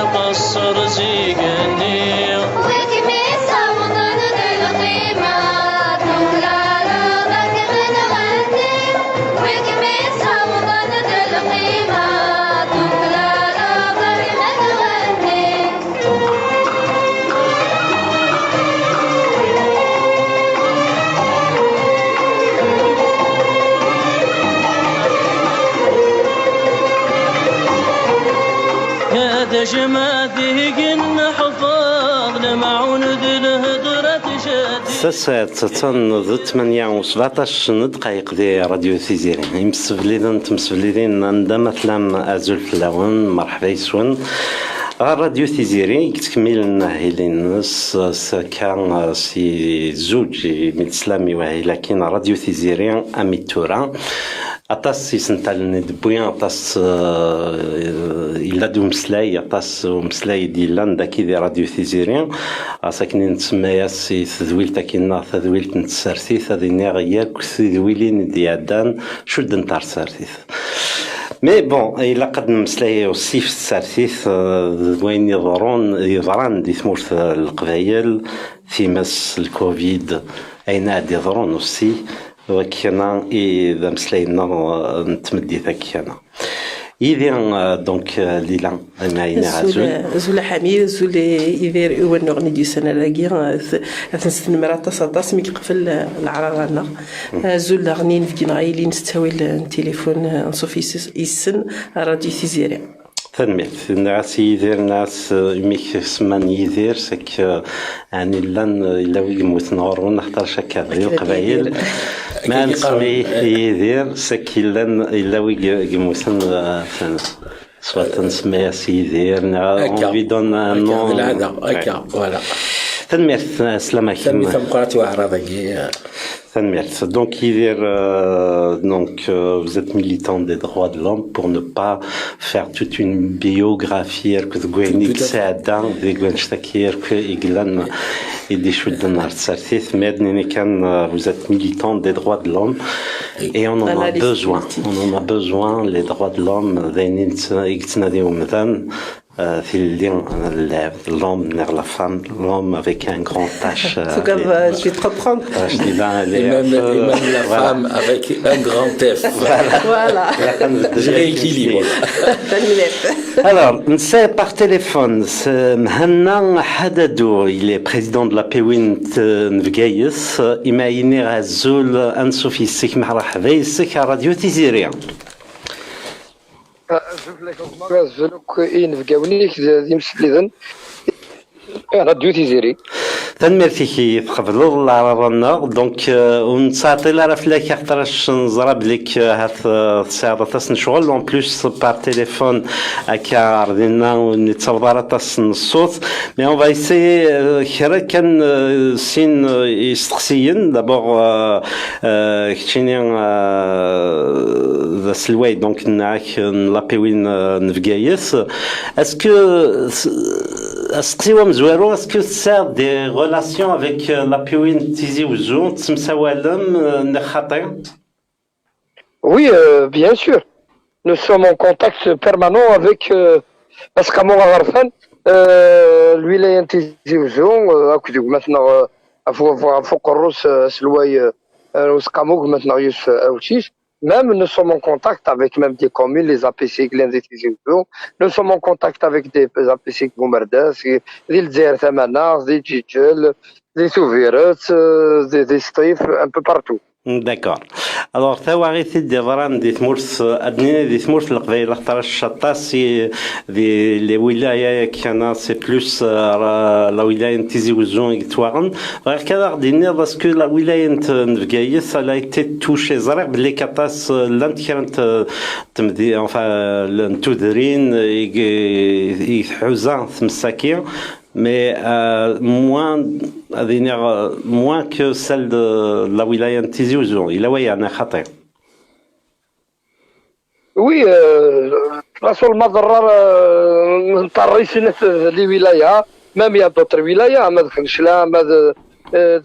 قصر زيقني وكمي صوتنا للقيمة تكلالا ذاك من غني وكمي صوتنا للقيمة تكلالا ذاك من غني هذا جماذي قلنا حفاظ لمعون ذي الهدرة شادي ساسات تن 8 دقائق دي راديو تيزيرين يمسفليدن تمسفليدين عندما تلام أزول فلاون مرحبا يسون راديو تيزيرين تكمل الناهلين كان سي زوج من سلامي وهي لكن راديو تيزيرين أميتورا أطاس يسنتال دبويا أطاس إلا دو مسلاي أطاس مسلاي ديالان داكي دي راديو تيزيرين ساكنين تسمايا سي تذويل تاكينا تذويل نتسارتيث هذيني غياك تذويلين ديادان شد نتار سارتيث مي بون إلا قد نمسلاي وصي في السارتيث وين يضران دي ثمورت القبايل في مس الكوفيد أين عاد يضرون وصي وكنا إذا مسلاينا نتمدي ذاكينا إذا دونك ليلا معينا زول حميد زول يدير هو نغني دي سنة لاقي تنستنمر تصاطاس مي قفل العراغانا زول غني نفكين غايلي نستوي التليفون نصوفي يسن راديو تيزيري تنميت الناس يدير ناس ميك سمان يدير سك يعني لان إلا ويموت نهارون نحتار شكاذي القبايل ما نسمي يدير سك إلا ويموتن سواء نسمي يدير نعم هذا هكا فوالا تنميت سلامك تنميت مقرات وأعراضك Donc, vous êtes militant des droits de l'homme pour ne pas faire toute une biographie que vous avez vous êtes militant des droits de l'homme et on en a besoin. On en a besoin, les droits de l'homme. L'homme vers la femme, l'homme avec un grand H. Je vais te reprendre. Et même la femme avec un grand F. Voilà. Je rééquilibre. Alors, c'est par téléphone. Mhanna Hadadou, il est président de la Pewint Nvgayes. Imaginez Azul Ansofi Sik Marahvei Sik Radio Tiziria. زلوك إن في قونيك يمسليذن راديو تيزيري تنمرتي تقبلوا العرضنا دونك ونساعطي لا رفلاك يختارش نزرب لك هاد الساعة تاس نشغل اون بلوس بار تليفون هكا عرضنا ونتصور تاس الصوت مي اون فا ايسي خير كان سين يستقسيين دابور كتشيني ذا سلواي دونك نعاك نلاقيوين نفقايس اسكو اسقسيوا مزوارو اسكو تساعد دي relations avec la Pewin Tizi Ouzou, Tsimsawalem, Nekhaté? Oui, bien sûr. Nous sommes en contact permanent avec parce qu'à Montgarfan, lui il est Tizi Ouzou, à côté maintenant à Fokoros, Sloy, Oskamog, maintenant Yus Aouchish. Même nous sommes en contact avec même des communes, les APC, les Tizi Ouzou. Nous sommes en contact avec des APC Goumerdas, des Dzer Tamanas, des Djidjel, des Souvirets, des Stif, un peu partout. D'accord. Alors, تواغيثي الدران دي ثمورس أدنينا دي ثمورس القبائل اختار الشطاسي دي لي ولاية كان سي بلوس لا ولاية تيزي وزون يتواغن غير كذا غدينا باسكو لا ولاية نفقايس لا ايتي توشي زرع بلي كاتاس لانت كانت تمدي انفا تودرين يحوزا ثمساكير mais moins que celle de la wilaya de Tizi Ouzou. Il a ouais un khater. Oui, رسول المضرة نطريسنا لي ولاية même il y a d'autres ولاية ما دخلشلا ما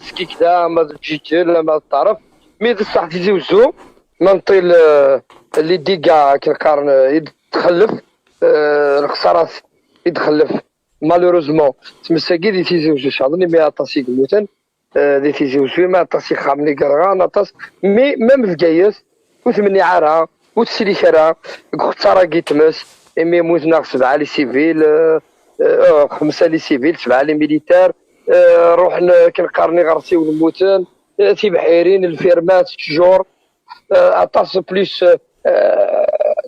تسكيكدا ما تجيتل ما تعرف مي بصح تيزي وزو منطي اللي ديكا كالقرن يتخلف الخسارات يدخل مالوروزمون تمسكي دي تيزوج شاطني مي اطاسي قموتن دي تيزوج ما اطاسي خامني قرغان اطاس مي ميم في كايس وثمني عارها وتسلي كرا اختارا كيتمس مي موزنا 7 لي سيفيل 5 لي سيفيل 7 لي ميليتير روح كنقارني غرسي ونموتن تي بحيرين الفيرمات تجور اطاس بليس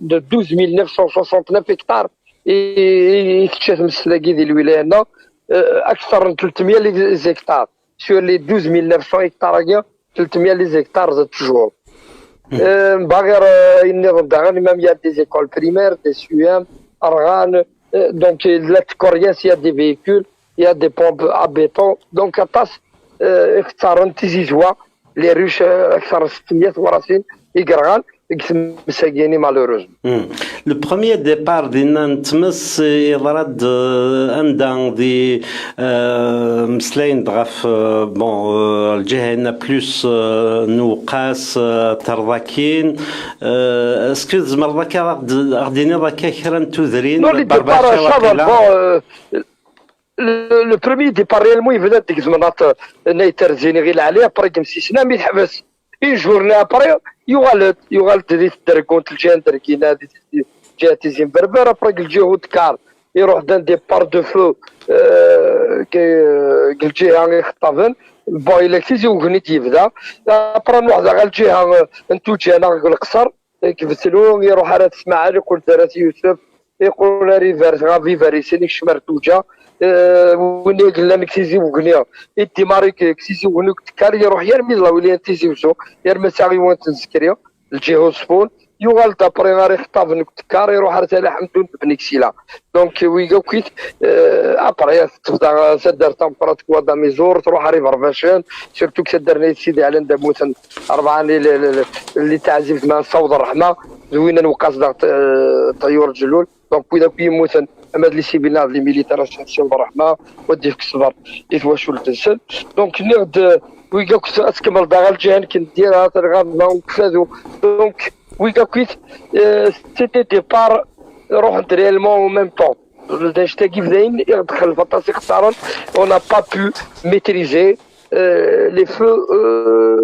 de 12 969 هكتار يكتشف مسلاكي ديال الولايه هنا اكثر من 300 لي زيكتار سور لي 12 900 هكتار 300 لي زيكتار زاد تجور باغي ينظم داغن ميم يا دي زيكول بريمير دي سيام ارغان دونك لا كورياس يا دي فيكول يا دي بومب ا بيتون دونك اطاس اختاروا تيزيزوا لي روش اكثر من 600 وراسين يقرغان Le premier départ d'Inantmes يضرد عند ذي مسلين ضغف بون الجهة هنا بلوس نوقاس ترضاكين اسكو زمر ذاك غاديني ذاك كرا تذرين لو بروميي ديبار ريالمون يبدا ديك الزمانات نايتر زيني عليه ابري كمسيسنا مي يتحبس اون جورني ابري يغالط دي دركون تلجان دركينا دي جات زين بربر ابري الجهود كار يروح دان دي بار دو فو الجهه يخطفن بايلكتيزي وغنيت يبدا ابري واحد غير الجهه انتو جانا القصر كيفتلو يروح على تسمع يقول دراسي يوسف يقول ريفيرس غافي فاريسيني شمرتوجا وني قلنا نكتيزي وغنيا إدي ماري كتيزي وغنيا كار يروح يرمي الله ولي نتيزي وشو يرمي ساغي وين تنسكريا الجهو سبون يغال دابري غاري خطاف نكتكار يروح رسالة حمدون بنكسيلا دونك ويقو كيت ابري تبدا سدر تمبرات كوادا ميزور تروح ريفر فاشن سيرتو كسدر نيت سيدي على ندموتن 4 اللي تعزيف مع صوت الرحمة زوينا نوقاس طيور جلول دونك وإذا كيموتن اما لي سيبيلار لي ميليتير شمس الرحمه ودي في الصبر يتواشوا التنسل دونك نغد ويقا كنت اسكمل داغ الجهن كنديرها ترغب وكفادو دونك ويقا كويت سيتي ديبار روح ريالمون ميم طون داشتا كيف داين يدخل الفطاس يختارون اون با بو ميتريزي لي فو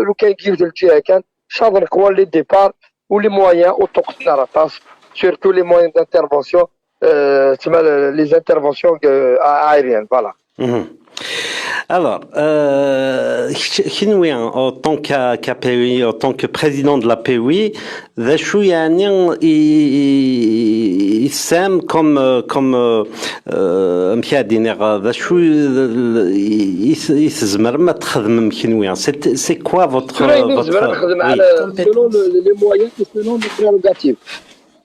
لو كان كيف ديال الجهه كان شاطر قوى لي ديبار ولي مويان وطوقتنا راطاس سورتو لي مويان دانترفونسيون les interventions aériennes, voilà. Alors, Kinouian, en tant qu'APUI, en tant que président de la PUI, Zachou Yannian, il s'aime comme Mkiadiner, Zachou, il se zmerma tchadmem Kinouian. C'est quoi votre... Selon les moyens et selon les prérogatives.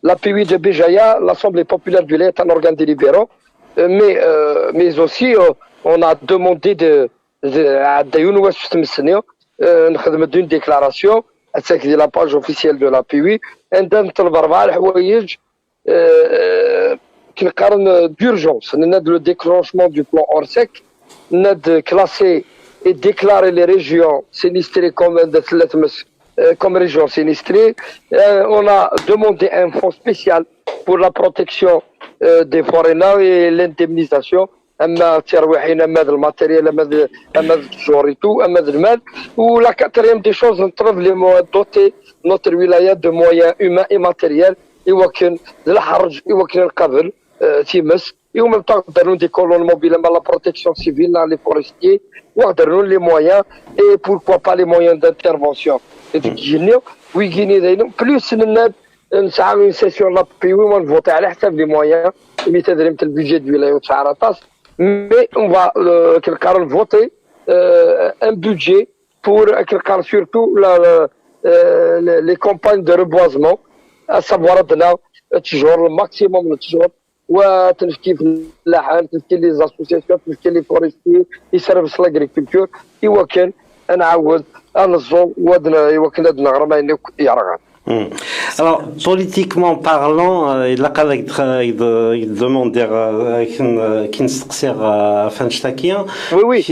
La PUI de Béjaïa, l'Assemblée populaire du lait est un organe délibérant, mais aussi on a demandé d'une déclaration, c'est la page officielle de la PUI, d'urgence, le déclenchement du plan Orsec, classer et déclarer les régions sinistrées comme région sinistrée. On a demandé un fonds spécial pour la protection des forêts et l'indemnisation. اما الترويحين اما الماتيريال اما الجوريتو اما المال. ولا كاتريام دي شوز نطلب لي مواد دوتي نوتر ولايات دو مويان هيومان اي ماتيريال يوكن الحرج يوكن القبل تيمس يوم نقدروا دي كولون موبيل مع لا بروتيكسيون سيفيل لي فورستيي وقدروا لي مويان اي بوركوا با لي مويان دانترفونسيون تجينيو ويجيني داينو بلوس الناد نسعى اون سيسيون لا بي وي ونفوتي على حساب لي مويان اللي تدريمت البيجي دو ولايه وتعرطاس. Mais on va voter un budget pour surtout les campagnes de reboisement, à savoir toujours le maximum de toujours وتنفكي في اللحان تنفكي لي زاسوسياسيون تنفكي لي فورستي يسرفس لاغريكولتور يوكل نعاود نظم ودنا يوكل هاد النغرة ما يرغب Alors, politiquement parlant, il demande Oui.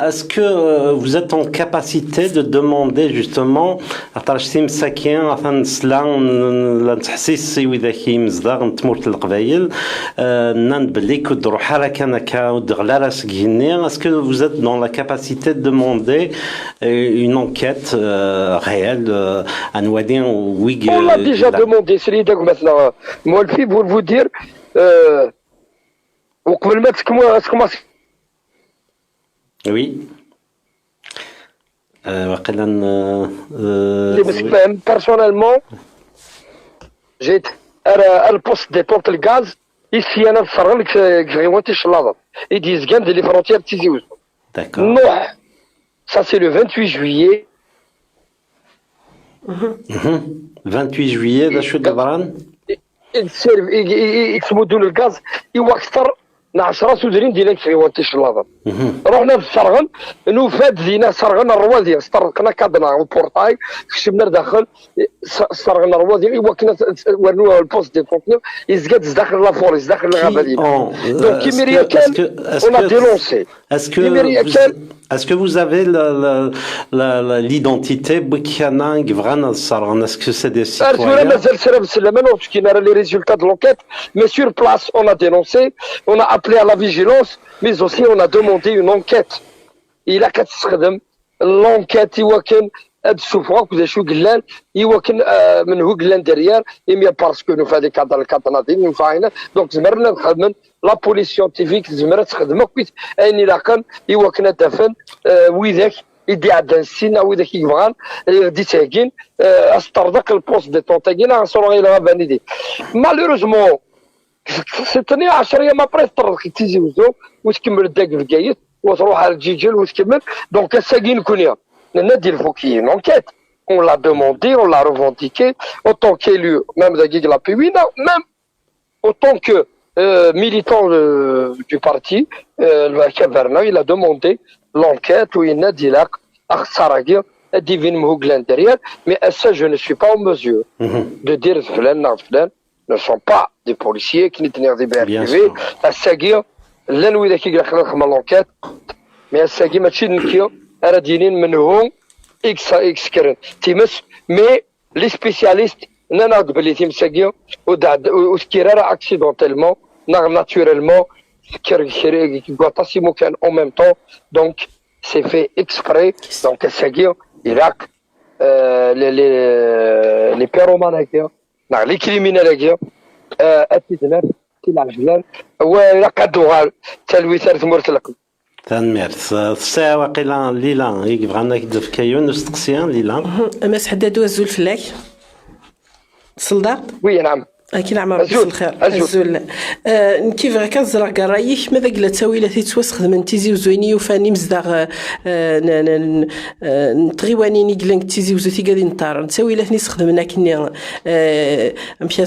est-ce que vous êtes en capacité de demander justement est-ce que vous êtes dans la capacité de demander une enquête réelle à Nouadien? On l'a déjà demandé, c'est l'idée que maintenant, moi, le pour vous dire, oui. Personnellement, j'ai été à le poste des pompes de gaz, ici, à Nassaran, que j'ai monté chez l'Adam. Et disent gagne les frontières de Tizi Ouzou. D'accord. Non, ça c'est le 28 juillet. 28 juillet, d'achat de Bran. يكسبوا الغاز ايوا اكثر من 10 سودرين ديالك في وانتش اللافا رحنا في السرغن نوفاد زينا سرغن الروازي استرقنا كادنا والبورتاي كشبنا داخل سرغن الروازي ايوا كنا ورنوها البوست دي كونتينر يزقاد داخل لا فوريس داخل الغابه ديالنا دونك كيميريا كان on a dénoncé. Est-ce que vous avez l'identité Est-ce que c'est des citoyens? Les résultats de l'enquête, mais sur place, on a dénoncé, on a appelé à la vigilance, mais aussi on a demandé une enquête. Il a l'enquête, تشوفوا كذا شو قلان يمكن من هو قلان دريار إمي باسكو نو فهادي كادر الكاتنادين ينفعنا دونك زمرنا نخدم لا بوليس سيونتيفيك زمرت تخدم كويس أني لاكن يمكن دفن ويذاك يدي عدن السن أو إذا كيبغان دي تاكين أستردق البوست دي طونتاكين غنصورو غير غاباني دي مالوروزمون ستني 10 أيام أبري طردق تيزي وزو وتكمل الداك في كايت وتروح على الجيجل وتكمل دونك الساكين كونيا il faut qu'il y ait une enquête. On l'a demandé, on l'a revendiqué, autant qu'élu, même de la PUI, même autant que militant du parti, le Caverna, il a demandé l'enquête où il a dit là, Arsaragir, Divine Mouglan derrière, mais ça, je ne suis pas en mesure de dire que ne sont pas des policiers qui n'étaient des BRTV, Assagir, l'ennui qui a l'enquête, mais Assagir, Machin, أردينين منهم إكس كرن تيمس مي لي سبيسياليست نانا قبلي تيمساكيو وسكيرارا أكسيدونتيلمون ناتوريلمون كيغواتاسيمو كان أو ميم طون دونك سي في إكسبري دونك ساكيو إراك لي بيروماناكيو لي كريمينالاكيو أتيدنار تيلعجلان وإراك أدوغال تلويثار ثمورت لكم تنميرت الساعة واقيلا ليلى يبغانا كدف كايون نستقسيان ليلى أمس حدادو الزول فلاك صلدا وي نعم أكيد عمر بس الخير الزول كيف كنزرع قرايك ماذا قلت تسوي لا تتوسخ من تيزي وزويني وفاني مزدغ نتغيواني قلن تيزي وزوتي قادي نطار نسوي لا نسخدم هنا كني مشى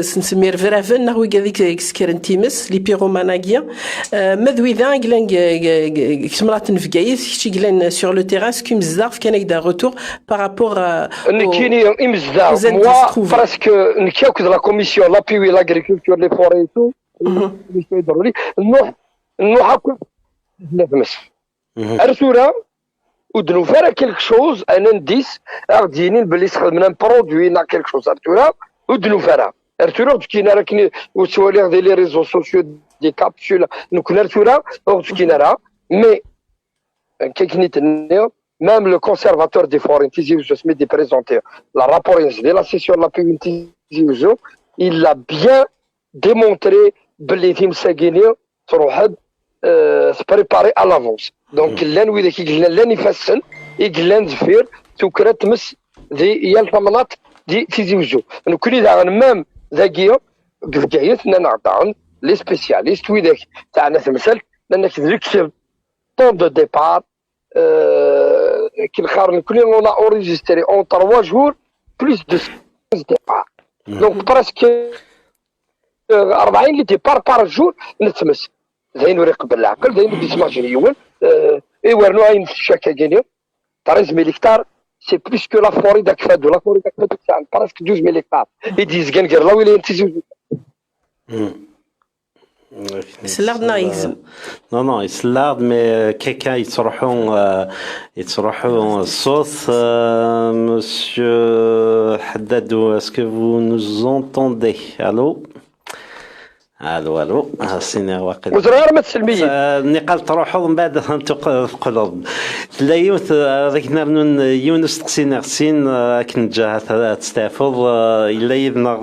سنسمير فرافن نهوي قادي كسكرن تيمس لي بيروماناكيا ماذا اذا قلن كسمرات نفقايت كشي قلن سور لو تيران سكي مزدغ كان هكذا روتور بارابور نكيني مزدغ موا براسكو نكياو لا commission, l'appui, l'agriculture, les forêts et tout, nous Arsoura, ou de nous faire quelque chose, un indice, ardini, un produit, quelque chose, Arsoura, ou de nous faire. Arsoura, qui n'a rien, ou sur les réseaux sociaux, des capsules, nous connaissons Arsoura, ou ce qui n'a rien, mais, même le conservateur des forêts, Tizi Ouzou, se met présenter la rapport de la session de l'appui, Tizi Ouzou, il a bien démontré que Sagini se préparer à l'avance. Donc, l'un où il façon, il faire tout crête des yaltamanat des Tizi Ouzou. Nous connaissons même les spécialistes, oui, temps de départ, on a enregistré en 3 jours plus de 15 départs. Donc presque 40 ديبار بار جور نتمس زين ورقب العقل زين ديسماجينيون اي ورنو عين الشكا كينيو 13 هكتار c'est plus que la forêt d'Akfadou. La forêt d'Akfadou, c'est presque 12 000 hectares. Ils disent Gengar, là où il est intelligent. سلارد نايز Non, يسلارد مي كيكا يتروحون الصوت Monsieur Haddadou, est-ce que vous nous entendez? Allô? الو سيني واقيلا وزرار ما تسلميين نقال تروحوا من بعد تقلب لا يوث ذاك نرنون يونس تقسينا غسين كن جا تستافض الا يذنا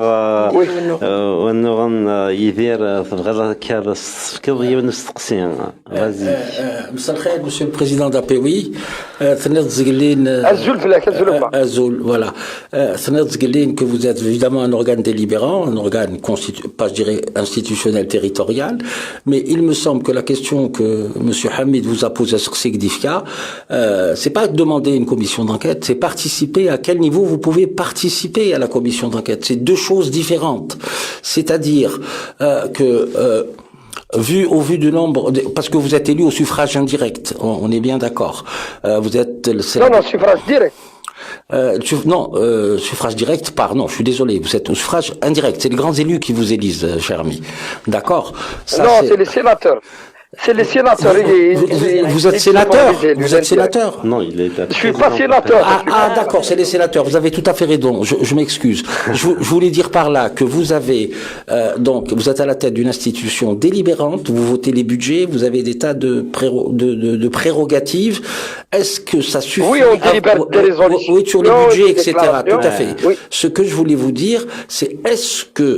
ونغن يدير غير كارس كذا يونس تقسين غازي مساء الخير monsieur le président d'APWI ثنيت زقلين الزول فلاك الزول الزول voilà ثنيت زقلين que vous êtes évidemment un organe délibérant un organe pas je dirais institutionnel territorial, mais il me semble que la question que M. Hamid vous a posée sur Segdifka, c'est pas demander une commission d'enquête, c'est participer. À quel niveau vous pouvez participer à la commission d'enquête? C'est deux choses différentes. C'est-à-dire au vu du nombre, parce que vous êtes élu au suffrage indirect, on est bien d'accord. Vous êtes non, suffrage direct. Suffrage direct, pardon, je suis désolé, vous êtes au suffrage indirect, c'est les grands élus qui vous élisent, cher ami. D'accord? Non, c'est les sénateurs. C'est les sénateurs. Vous êtes sénateur? Vous êtes sénateur? Non, il est. Je suis pas sénateur. D'accord, c'est les sénateurs. Vous avez tout à fait raison. Je m'excuse. Je voulais dire par là que vous avez donc vous êtes à la tête d'une institution délibérante. Vous votez les budgets. Vous avez des tas de prérogatives. Est-ce que ça suffit? Oui, on délibère des résolutions. Oui, sur les budgets, etc. Tout à fait. Oui. Ce que je voulais vous dire, c'est est-ce que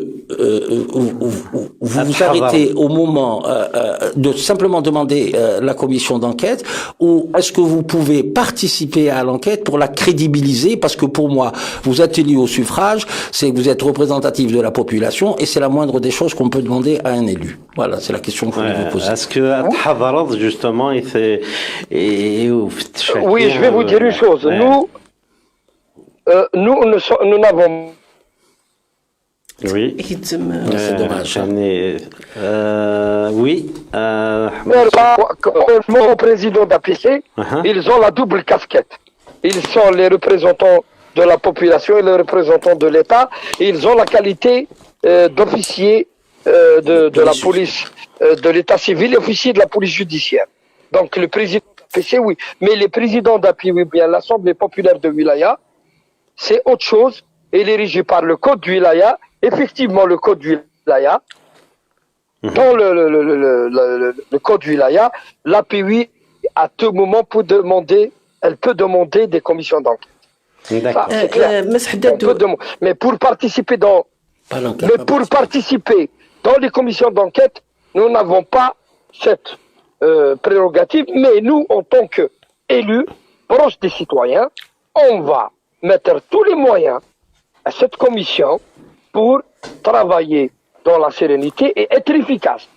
vous vous arrêtez au moment de simplement demander la commission d'enquête, ou est-ce que vous pouvez participer à l'enquête pour la crédibiliser? Parce que pour moi, vous êtes élu au suffrage, c'est que vous êtes représentatif de la population, et c'est la moindre des choses qu'on peut demander à un élu. Voilà, c'est la question que je voulais vous poser. Est-ce que Havarad, justement, oui, je vais vous dire une chose. Nous n'avons oui, c'est dommage. Oui. Mon président d'APC, ils ont la double casquette. Ils sont les représentants de la population et les représentants de l'État. Ils ont la qualité d'officier de la police, de l'État civil et officier de la police judiciaire. Donc le président d'APC, oui. Mais les présidents d'API, oui, bien l'Assemblée populaire de Wilaya, c'est autre chose. Il est régi par le code du Wilaya. Effectivement, le code du Wilaya, dans le code du Wilaya, l'API, à tout moment, elle peut demander des commissions d'enquête. D'accord. Ça, c'est clair. Mais pour participer dans les commissions d'enquête, nous n'avons pas cette prérogative. Mais nous, en tant qu'élus, proches des citoyens, on va mettre tous les moyens à cette commission pour travailler dans la sérénité et être efficace,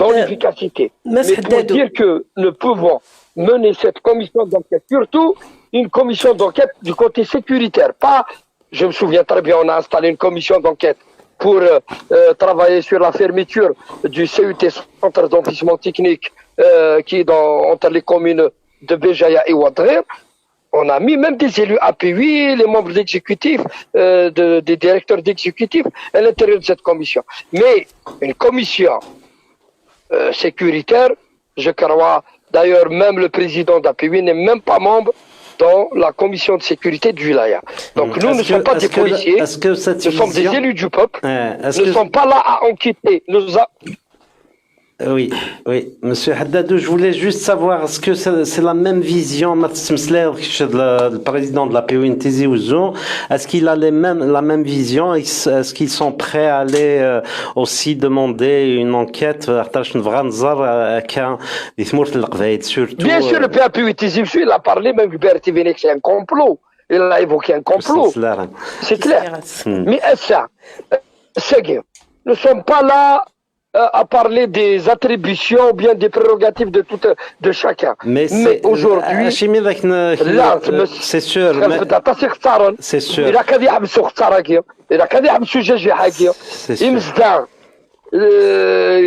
dans l'efficacité. Mais pour dire que nous pouvons mener cette commission d'enquête, surtout une commission d'enquête du côté sécuritaire. Pas, je me souviens très bien, on a installé une commission d'enquête pour travailler sur la fermeture du CUT, Centre d'enrichissement technique, qui est entre les communes de Béjaïa et Ouadrer. On a mis même des élus API, les membres d'exécutif, des directeurs d'exécutif à l'intérieur de cette commission. Mais une commission sécuritaire, je crois, d'ailleurs même le président d'API n'est même pas membre dans la commission de sécurité du Wilaya. Donc nous ne sommes pas des policiers, nous sommes des élus du peuple, nous ne sommes pas là à enquêter. Oui, Monsieur Haddadou, je voulais juste savoir, est-ce que c'est la même vision, le président de la POI Tizi Ouzou, est-ce qu'il a la même vision, est-ce qu'ils sont prêts à aller aussi demander une enquête, Bien sûr, le PAPOI Tizi Ouzou, il a parlé, même Hubert Ivenek, c'est un complot. Il a évoqué un complot. C'est clair. Mais ça, nous ne sommes pas là à parler des attributions ou bien des prérogatives de chacun. Mais aujourd'hui, c'est sûr. C'est sûr. Il a qu'à dire il a qu'à dire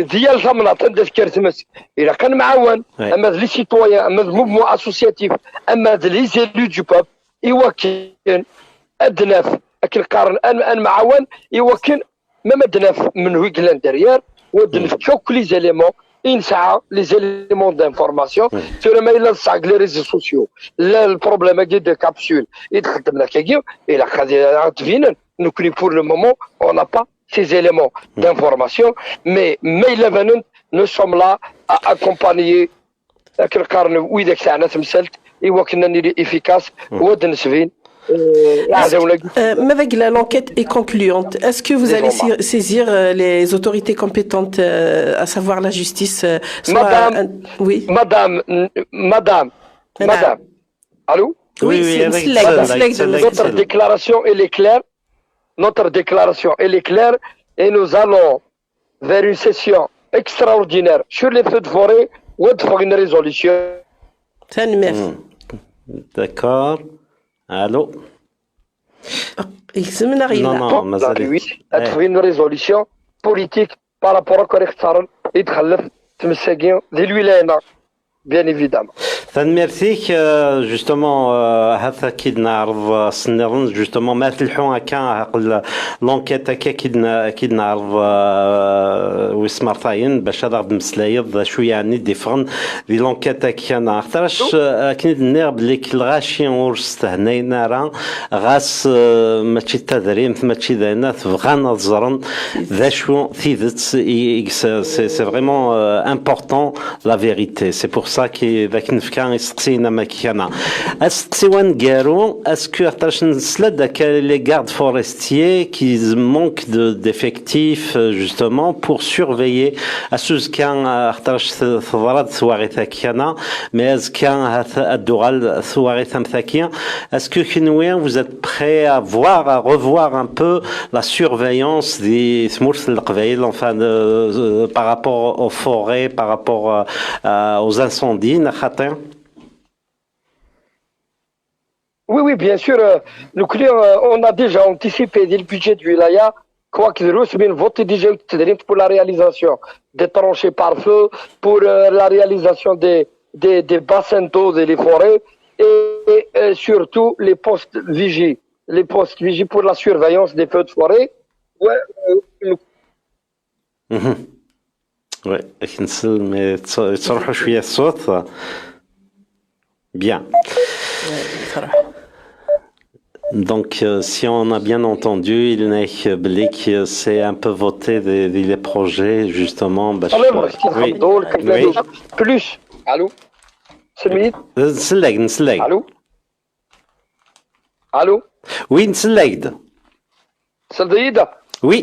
ديال ثمنة تذكر تمس إذا كان معاون أما les citoyens أما le mouvement associatif أما les élus du peuple يوكن أدناف أكل قارن أن معاون يوكن ما مدناف من ويكلان دريار ودنف كوك لي زيليمون ينسعى لي زيليمون دانفورماسيون سور ما إلا نسعق لي ريزو سوسيو لا البروبليم كي دو كابسول يتخدم لك كي إلا خذ تفينن نكوني بور لو مومون أون n'a pas ces éléments d'information mais إلا nous sommes là à accompagner أكل قارن ويدك ساعنا تمثلت يوكلنا نيري إفيكاس ودن سفين L'enquête est concluante. Est-ce que vous allez saisir les autorités compétentes, à savoir la justice Oui. Madame. Allô? Oui, Notre déclaration, elle est claire. Et nous allons vers une session extraordinaire sur les feux de forêt ou de une résolution. D'accord. Allô? Non, une résolution politique par rapport à correcteur et de l'huile, bien évidemment. Merci justement هذا كي نعرض سنرن justement ما تلحون هكا لونكيت هكا كي نعرض ويسمرتاين باش هذا بمسلايض شو يعني ديفرن دي لونكيت هكا نختارش كي نير بلي كالغاشي ورستهنينا راه غاس ماشي تدريم ماشي دانا تبغانا تزرن ذا شو ثيدت سي فريمون امبورطون لا فيريتي سي بور سا كي ذاك نفكا يسقسينا ما كيانا استقسيوان قالوا اسكو عطاش نسلد les gardes forestiers qui manquent d'effectifs justement pour surveiller اسوس كان عطاش ثورات ثواريثا كيانا mais كان الدغال ثواريثا مثاكيا اسكو كنويا vous êtes prêts à voir à revoir un peu la surveillance des ثمورث القبائل enfin par rapport aux forêts par rapport aux incendies خاطر Oui, bien sûr. On a déjà anticipé dès le budget du Wilaya, quoi qu'il arrive, mais voté déjà pour la réalisation des tranchées par feu, pour la réalisation des bassins d'eau et les forêts, et surtout les postes vigies. Les postes vigies pour la surveillance des feux de forêt. Ouais, mais تصرحوا شوية الصوت. Bien. Donc, si on a bien entendu, il n'est que c'est un peu voté les projets, justement. Oui. Plus. Allô? نسلق. Allô? Oui, نسلق. Oui.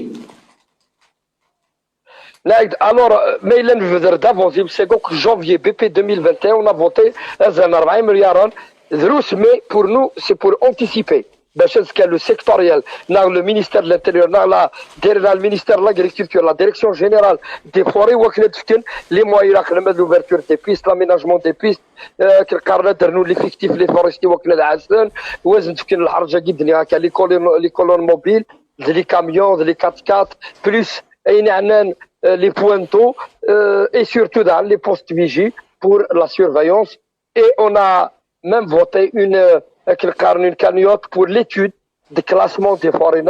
Alors, mais il veut d'avance, c'est que janvier BP 2021, on a voté 40 milliards d'euros, mais pour nous, c'est pour anticiper. Parce que le sectoriel, le ministère de l'Intérieur, le ministère de l'Agriculture, la direction générale des forêts, les moyens de l'ouverture des pistes, l'aménagement des pistes, l'effectif, les forestiers, les colonnes mobiles, les camions, les 4x4, plus les pointeaux et surtout dans les postes vigies pour la surveillance. Et on a même voté une cagnotte pour l'étude de classement des forêts,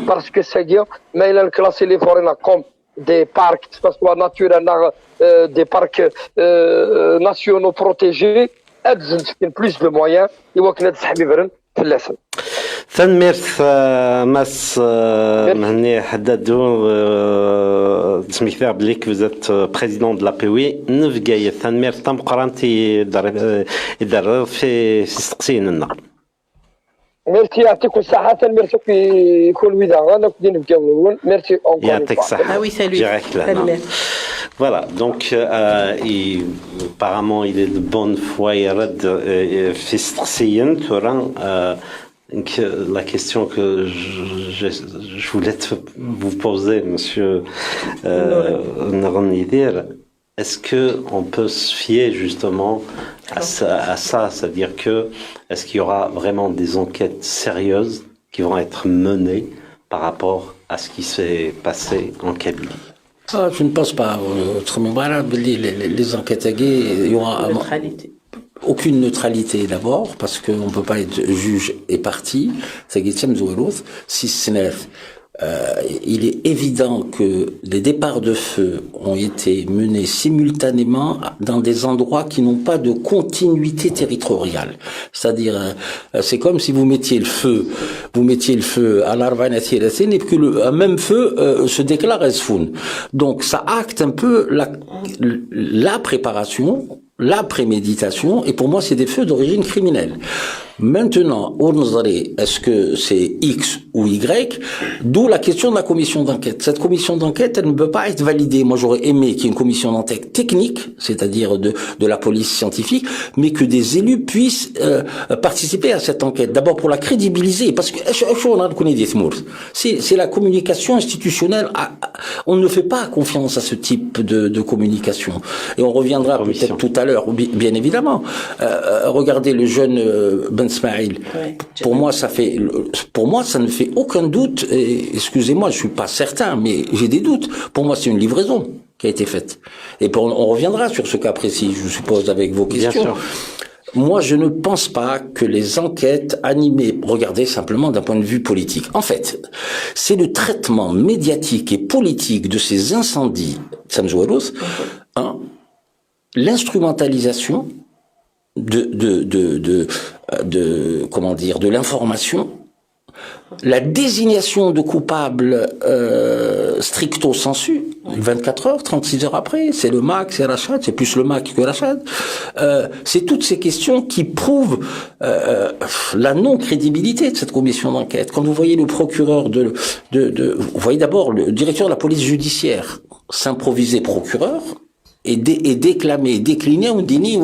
parce que c'est bien, mais il a classé les forêts comme des parcs, que ce soit naturels, des parcs nationaux protégés, plus de moyens, il va que nous ثنميرث ماس مهني حدادو تسميث بليك فزت بريزيدون دو لابيوي نفقاية ثنميرث تم قرانتي يدرر في سقسين النار ميرسي يعطيكم الصحة ميرسي في كل وداع أنا كنت نفقاو ميرسي يعطيك الصحة Voilà, donc apparemment il est de bonne foi et la question que je voulais vous poser, monsieur Naranidir, est-ce qu'on peut se fier justement à ça, c'est-à-dire est-ce qu'il y aura vraiment des enquêtes sérieuses qui vont être menées par rapport à ce qui s'est passé en Kabylie? Je ne pense pas. Les enquêtes il y aura aucune neutralité d'abord, parce qu'on ne peut pas être juge et partie. Si ce n'est il est évident que les départs de feu ont été menés simultanément dans des endroits qui n'ont pas de continuité territoriale. C'est-à-dire, c'est comme si vous mettiez le feu à l'Arvanati et que un même feu se déclare à Esfoun. Donc ça acte un peu la préparation, la préméditation, et pour moi c'est des feux d'origine criminelle. Maintenant, est-ce que c'est X ou Y? D'où la question de la commission d'enquête. Cette commission d'enquête, elle ne peut pas être validée. Moi, j'aurais aimé qu'il y ait une commission d'enquête technique, c'est-à-dire de la police scientifique, mais que des élus puissent participer à cette enquête. D'abord pour la crédibiliser, parce que c'est la communication institutionnelle. On ne fait pas confiance à ce type de communication. Et on reviendra peut-être tout à l'heure, bien évidemment. Regardez le jeune Ben Smaïl. Pour moi, ça ne fait aucun doute. Excusez-moi, je suis pas certain, mais j'ai des doutes. Pour moi, c'est une livraison qui a été faite. Et on reviendra sur ce cas précis, je suppose, avec vos questions. Bien sûr. Moi, je ne pense pas que les enquêtes animées, regardez simplement d'un point de vue politique. En fait, c'est le traitement médiatique et politique de ces incendies, Samzouelos, l'instrumentalisation de l'information, la désignation de coupables stricto sensu, 24 heures, 36 heures après, c'est le MAC, c'est Rachad, c'est plus le MAC que Rachad. C'est toutes ces questions qui prouvent la non-crédibilité de cette commission d'enquête. Quand vous voyez le procureur vous voyez d'abord le directeur de la police judiciaire s'improviser procureur, et décliner, on dit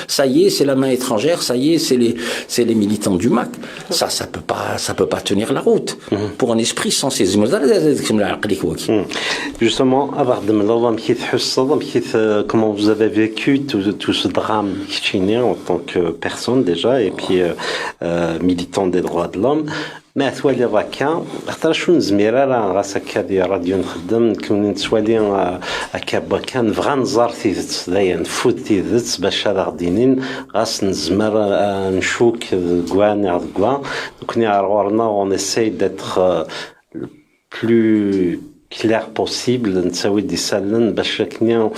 ça y est, c'est la main étrangère, ça y est, c'est les militants du MAC. Ça peut pas tenir la route pour un esprit censé. Justement, comment vous avez vécu tout ce drame en tant que personne déjà, et puis militant des droits de l'homme. ما ثوالي راكا اختار شو نزمير راه غاسك هذه راديو نخدم كون نتوالي هكا كان فغا نزار تيزت دايا نفوت تيزت باش هذا غدينين غاس نزمر نشوك كوان كوا كوني غورنا اون اساي داتر بلو clair possible نسوي دي سالن باش كنيا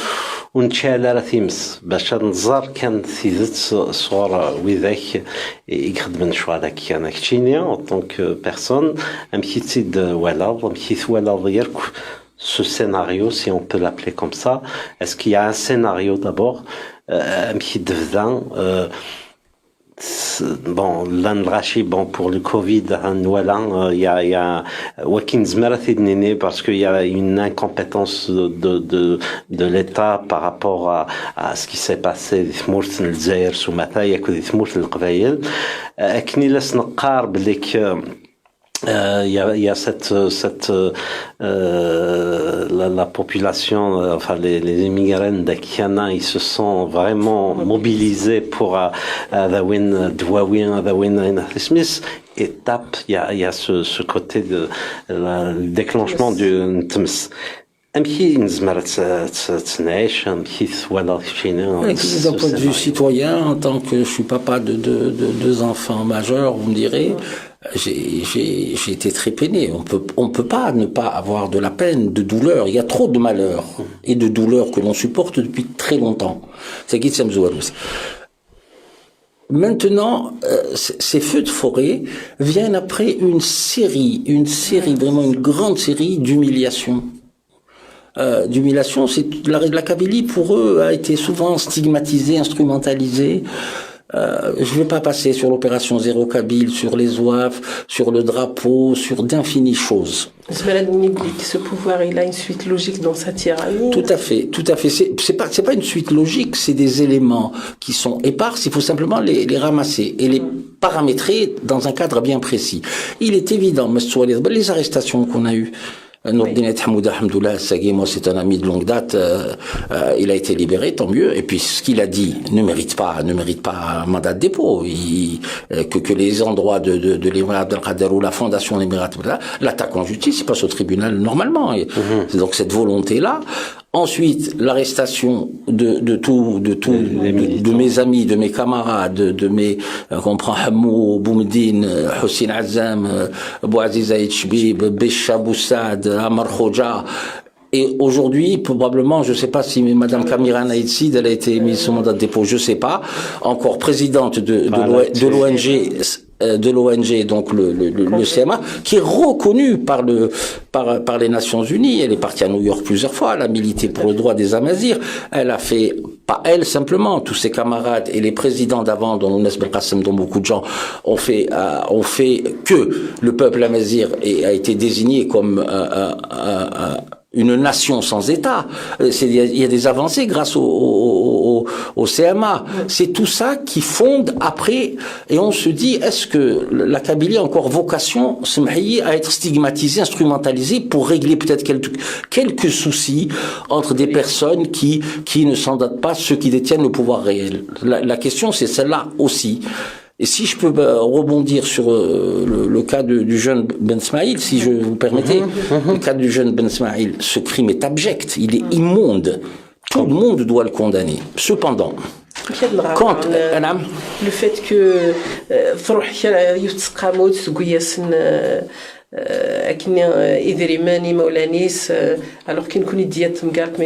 ونتشال راه تيمس باش نزار كان تيزت صور وذاك يخدم شو هذاك انا كتشينيا اون طونك بيرسون امشيتي ولا مشيت ولا ديالك ce scénario, si on peut l'appeler comme ça, est-ce qu'il y a un scénario d'abord bon, l'andrachi, bon, pour le Covid, il y a parce qu'il y a une incompétence de l'État par rapport à ce qui s'est passé il y a la population, enfin les immigrants d'Akiana, ils se sont vraiment mobilisés pour étape. Il y a ce côté de le déclenchement du Tms. D'un point de vue citoyen, en tant que je suis papa de deux enfants majeurs, vous me direz, j'ai été très peiné. On peut pas ne pas avoir de la peine, de douleur. Il y a trop de malheur et de douleur que l'on supporte depuis très longtemps. C'est qui Maintenant, ces feux de forêt viennent après une série, vraiment une grande série d'humiliations. C'est la Kabylie pour eux a été souvent stigmatisée, instrumentalisée. Je vais pas passer sur l'opération Zéro Kabyle, sur les OAF, sur le drapeau, sur d'infinies choses. Ce pouvoir, il a une suite logique dans sa tyrannie. Tout à fait. C'est pas une suite logique, c'est des éléments qui sont épars. Il faut simplement les ramasser et les paramétrer dans un cadre bien précis. Il est évident, les arrestations qu'on a eues. Nourdine Hamouda Hamdoullah Sagui, moi c'est un ami de longue date, il a été libéré, tant mieux. Et puis ce qu'il a dit ne mérite pas un mandat de dépôt. Que les endroits de l'Émirat Abdelkader ou la fondation de l'Émirat Abdelkader l'attaque en justice, il passe au tribunal normalement. Et donc cette volonté-là, Ensuite, l'arrestation de mes amis, de mes camarades, de mes, on prend Hamou, Boumdine, Hossein Azam, Bouaziz Aïd Chbib, Bécha Boussad, Amar Khoja. Et aujourd'hui, probablement, je ne sais pas si Madame Kamira Naïdsid, elle a été mise sous mandat de dépôt, je ne sais pas, encore présidente de l'ONG, donc le CMA, qui est reconnu par les Nations Unies. Elle est partie à New York plusieurs fois, elle a milité pour le droit des Amazirs. Elle a fait, pas elle simplement, tous ses camarades et les présidents d'avant, dont Ounes Belkacem, dont beaucoup de gens ont fait que le peuple amazir a été désigné comme une nation sans État. Il y a des avancées grâce au CMA. C'est tout ça qui fonde après, et on se dit, est-ce que la Kabylie a encore vocation, à être stigmatisée, instrumentalisée pour régler peut-être quelques soucis entre des personnes qui ne s'en datent pas, ceux qui détiennent le pouvoir réel. La question, c'est celle-là aussi. Et si je peux rebondir sur le cas du jeune Ben Smaïl, si je vous permettez, le cas du jeune Ben Smaïl, ce crime est abject, il est immonde. Tout le monde doit le condamner. Cependant, quand le fait que أكني إذا ريماني مولانيس alors كي نكون ديات مقالك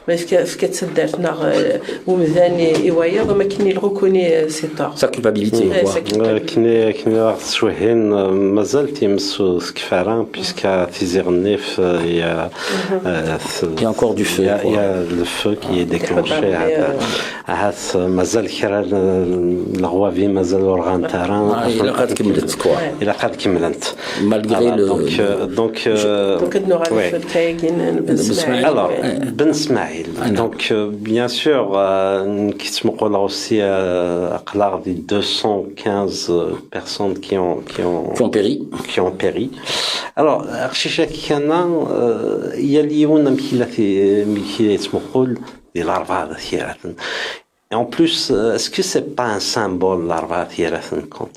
ما يفكت سدارتنا ومذاني إيوايا ما كني الغوكوني سيطا sa culpabilité كني شوهين مازال تيمسو سكفاران بيسكا تيزير النيف il y a encore du feu il y a le feu qui est déclenché هاس مازال كرا الغوافي مازال ورغان تاران إلا قد كملت كوا إلا قد كملت malgré donc alors Ben Smaïl donc bien sûr qui se m'occole aussi à 215 personnes qui ont péri alors archicha كان يليون مكيلة اسمه ديال الأربعة ثيرات. Et en plus, est-ce que c'est pas un symbole, l'Arba Thierathen? Quand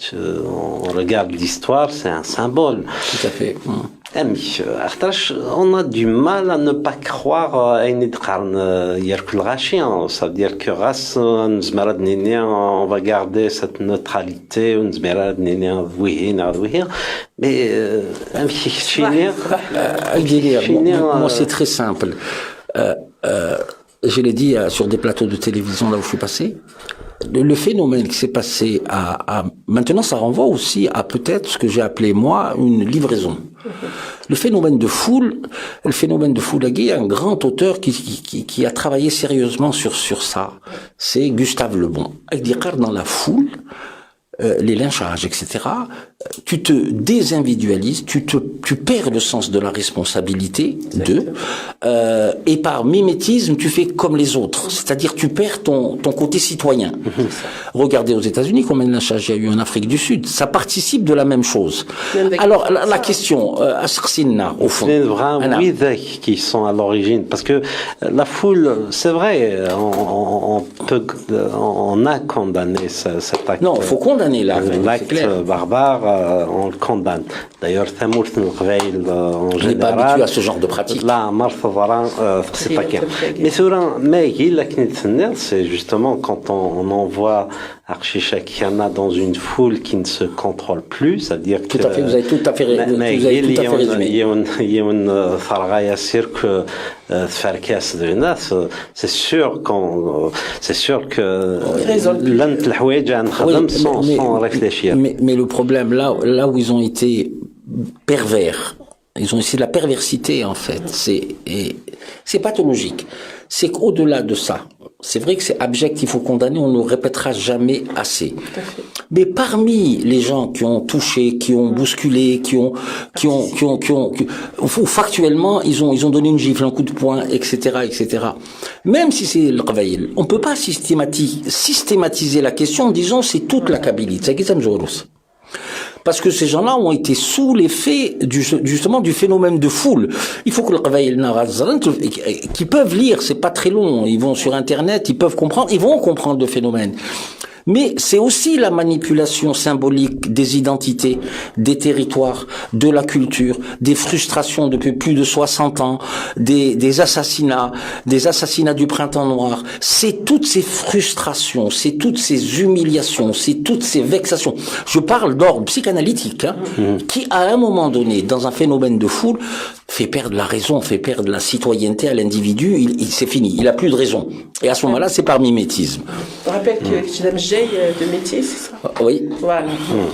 on regarde l'histoire, c'est un symbole. Tout à fait. On a du mal à ne pas croire à une idqarn yerkul ghachien. Ça veut dire que on va garder cette neutralité, mais moi c'est très simple. Je l'ai dit sur des plateaux de télévision là où je suis passé, le phénomène qui s'est passé maintenant ça renvoie aussi à peut-être ce que j'ai appelé moi une livraison. Le phénomène de foule, il y a un grand auteur qui a travaillé sérieusement sur ça. C'est Gustave Le Bon. Il dit dans la foule, les lynchages, etc., tu te désindividualises, tu perds le sens de la responsabilité et par mimétisme, tu fais comme les autres. C'est-à-dire, tu perds ton côté citoyen. Regardez aux États-Unis combien de lynchages il y a eu en Afrique du Sud. Ça participe de la même chose. Alors, la question, Asrsinna, au fond. C'est vraiment qui sont à l'origine. Parce que la foule, c'est vrai, on a condamné cet acte. Non, il faut condamner l'acte barbare. On le condamne. D'ailleurs, Thamourt Nqbaïl en général. On n'est pas habitué à ce genre de pratique. Là, c'est pas clair. Mais c'est justement quand on envoie Archicha Kiana dans une foule qui ne se contrôle plus, c'est-à-dire que. Tout à fait, vous avez tout à fait résumé. C'est sûr que sans réfléchir. Mais le problème là où ils ont été pervers, ils ont essayé de la perversité en fait, c'est pathologique. C'est qu'au-delà de ça, c'est vrai que c'est abject, il faut condamner, on ne le répétera jamais assez. Mais parmi les gens qui ont touché, qui ont bousculé, factuellement, ils ont donné une gifle, un coup de poing, etc., etc. Même si c'est le Qbaïl, on peut pas systématiser la question en disant c'est toute la Kabylie. Parce que ces gens-là ont été sous l'effet justement du phénomène de foule. Il faut que le Qbaïl qui peuvent lire, c'est pas très long, ils vont sur internet, ils peuvent comprendre, ils vont comprendre le phénomène. Mais c'est aussi la manipulation symbolique des identités, des territoires, de la culture, des frustrations depuis plus de 60 ans, des assassinats du printemps noir. C'est toutes ces frustrations, c'est toutes ces humiliations, c'est toutes ces vexations. Je parle d'ordre psychanalytique, qui à un moment donné, dans un phénomène de foule, fait perdre la raison, fait perdre la citoyenneté à l'individu. C'est fini, il a plus de raison. Et à ce moment-là, c'est par mimétisme. On rappelle que tu l'aimes Jay de métier, c'est ça? Oui. Voilà. Donc,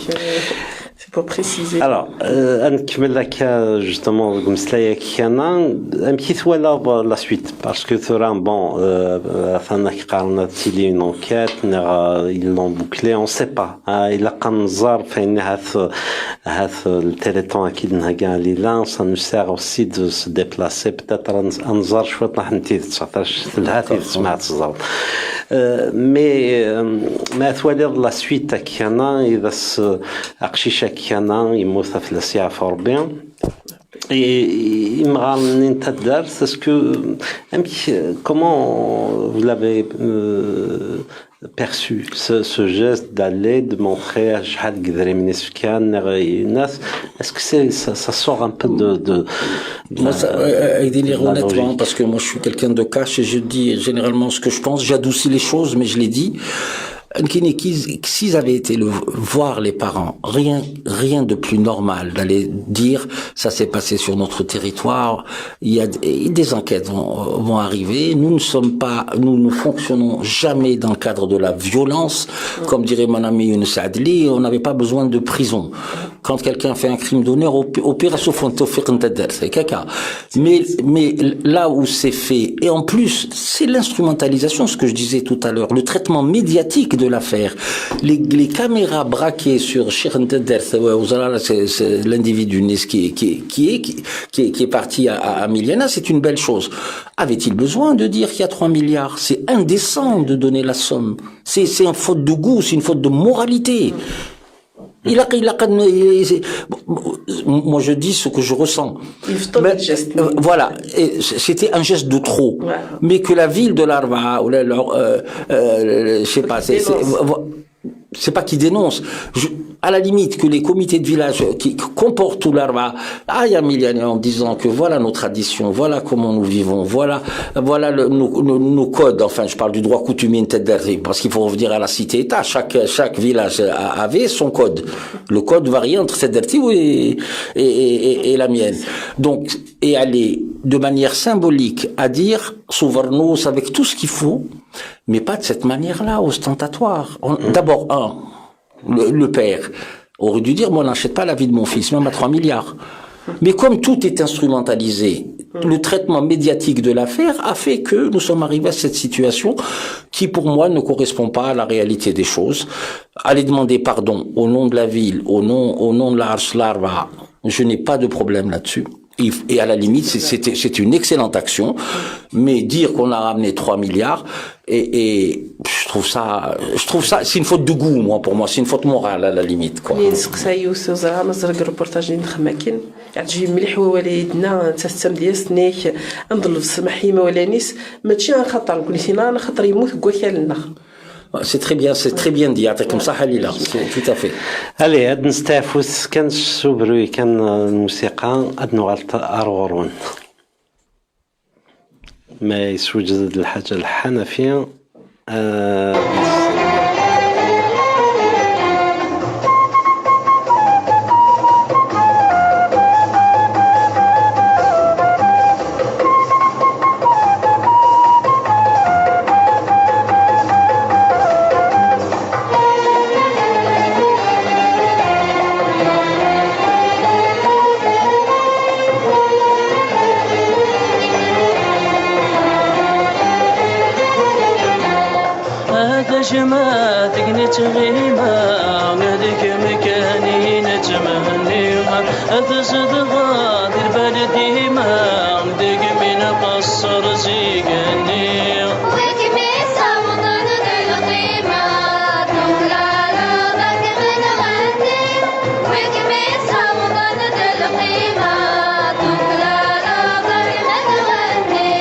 c'est pour préciser. Alors, نكمل لك justement مسلايا كيانا كيف ولا la suite parce que ثوران bon ثانك قارنا تيلي une enquête ils l'ont bouclé on sait pas إلا كان نزار فين هاث التليتون أكيد نهجا ليلا ça nous sert aussi de se déplacer peut-être نزار شوية راح نتي 19 الهاتي سمعت الزرط ما ثوالي la suite كيانا إذا أقشيشة كيانا يموت في الساعة 40 et est-ce que comment vous l'avez perçu ce geste d'aller de montrer est-ce que ça sort un peu de moi ça honnêtement parce que moi je suis quelqu'un de cash et je dis généralement ce que je pense, j'adoucis les choses mais je l'ai dit. S'ils avaient été voir les parents, rien de plus normal d'aller dire ça s'est passé sur notre territoire. Il y a des enquêtes vont arriver. Nous ne fonctionnons jamais dans le cadre de la violence. Comme dirait mon ami Younes Adli, on n'avait pas besoin de prison. Quand quelqu'un fait un crime d'honneur, au pire, c'est caca. Mais là où c'est fait, et en plus, c'est l'instrumentalisation, ce que je disais tout à l'heure, le traitement médiatique de l'affaire. Les caméras braquées sur Shirnteder, c'est l'individu qui est parti à Miliana, c'est une belle chose. Avait-il besoin de dire qu'il y a 3 milliards? C'est indécent de donner la somme. C'est une faute de goût, c'est une faute de moralité. Moi je dis ce que je ressens. Mais, voilà, c'était un geste de trop. Ouais. Mais que la ville de Larva ou je sais pas, c'est pas qui dénonce. À la limite, que les comités de village qui comportent tout l'Arba, en disant que voilà nos traditions, voilà comment nous vivons, voilà nos codes. Enfin, je parle du droit coutumier parce qu'il faut revenir à la cité-État. Chaque village avait son code. Le code varie entre Tederti et la mienne. Donc, et aller de manière symbolique à dire Souvernos avec tout ce qu'il faut, mais pas de cette manière-là, ostentatoire. D'abord, le père aurait dû dire, moi, on n'achète pas la vie de mon fils, même à 3 milliards. Mais comme tout est instrumentalisé, le traitement médiatique de l'affaire a fait que nous sommes arrivés à cette situation qui, pour moi, ne correspond pas à la réalité des choses. Aller demander pardon au nom de la ville, au nom de la Larva, je n'ai pas de problème là-dessus. Et à la limite, c'est une excellente action, mais dire qu'on a ramené 3 milliards, et je trouve ça, c'est une faute de goût, moi, pour moi, c'est une faute morale à la limite, quoi. C'est très bien dit, comme ça, Halila, tout à fait. Allez, هاد نستعفوس كان السوبروي كان الموسيقى هاد نغلط أرغرون ما يسوجد الحاجة الحنفية جماتك نتغيما ولدك مكاني نتمنيها أتزد غادر بلديما عندك من قصر زيقني وكمي صوتنا للقيمة تطلع رضاك من غني وكمي صوتنا للقيمة تطلع رضاك من غني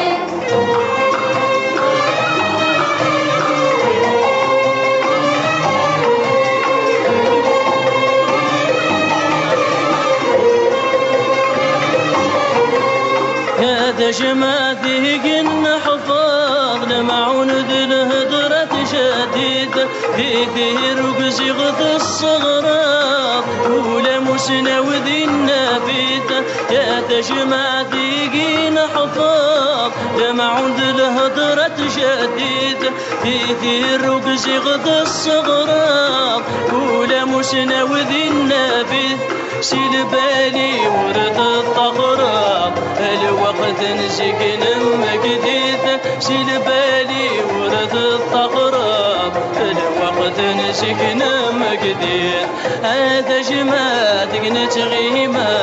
جماعتي قلنا حفاظ لمعون ذي الهدرة شديدة في رقص غض الصغرات ولا مسنا وذي النبيتة يا جماعتي قلنا حفاظ لمعون ذي الهدرة شديدة في رقص غض الصغرات ولا مسنا وذي النبيتة سيل بالي ورد الطغرات الوقت نسكن مجديد سيل بالي ورد الطغرات الوقت نسكن مجديد هذا جماعتك نتغيما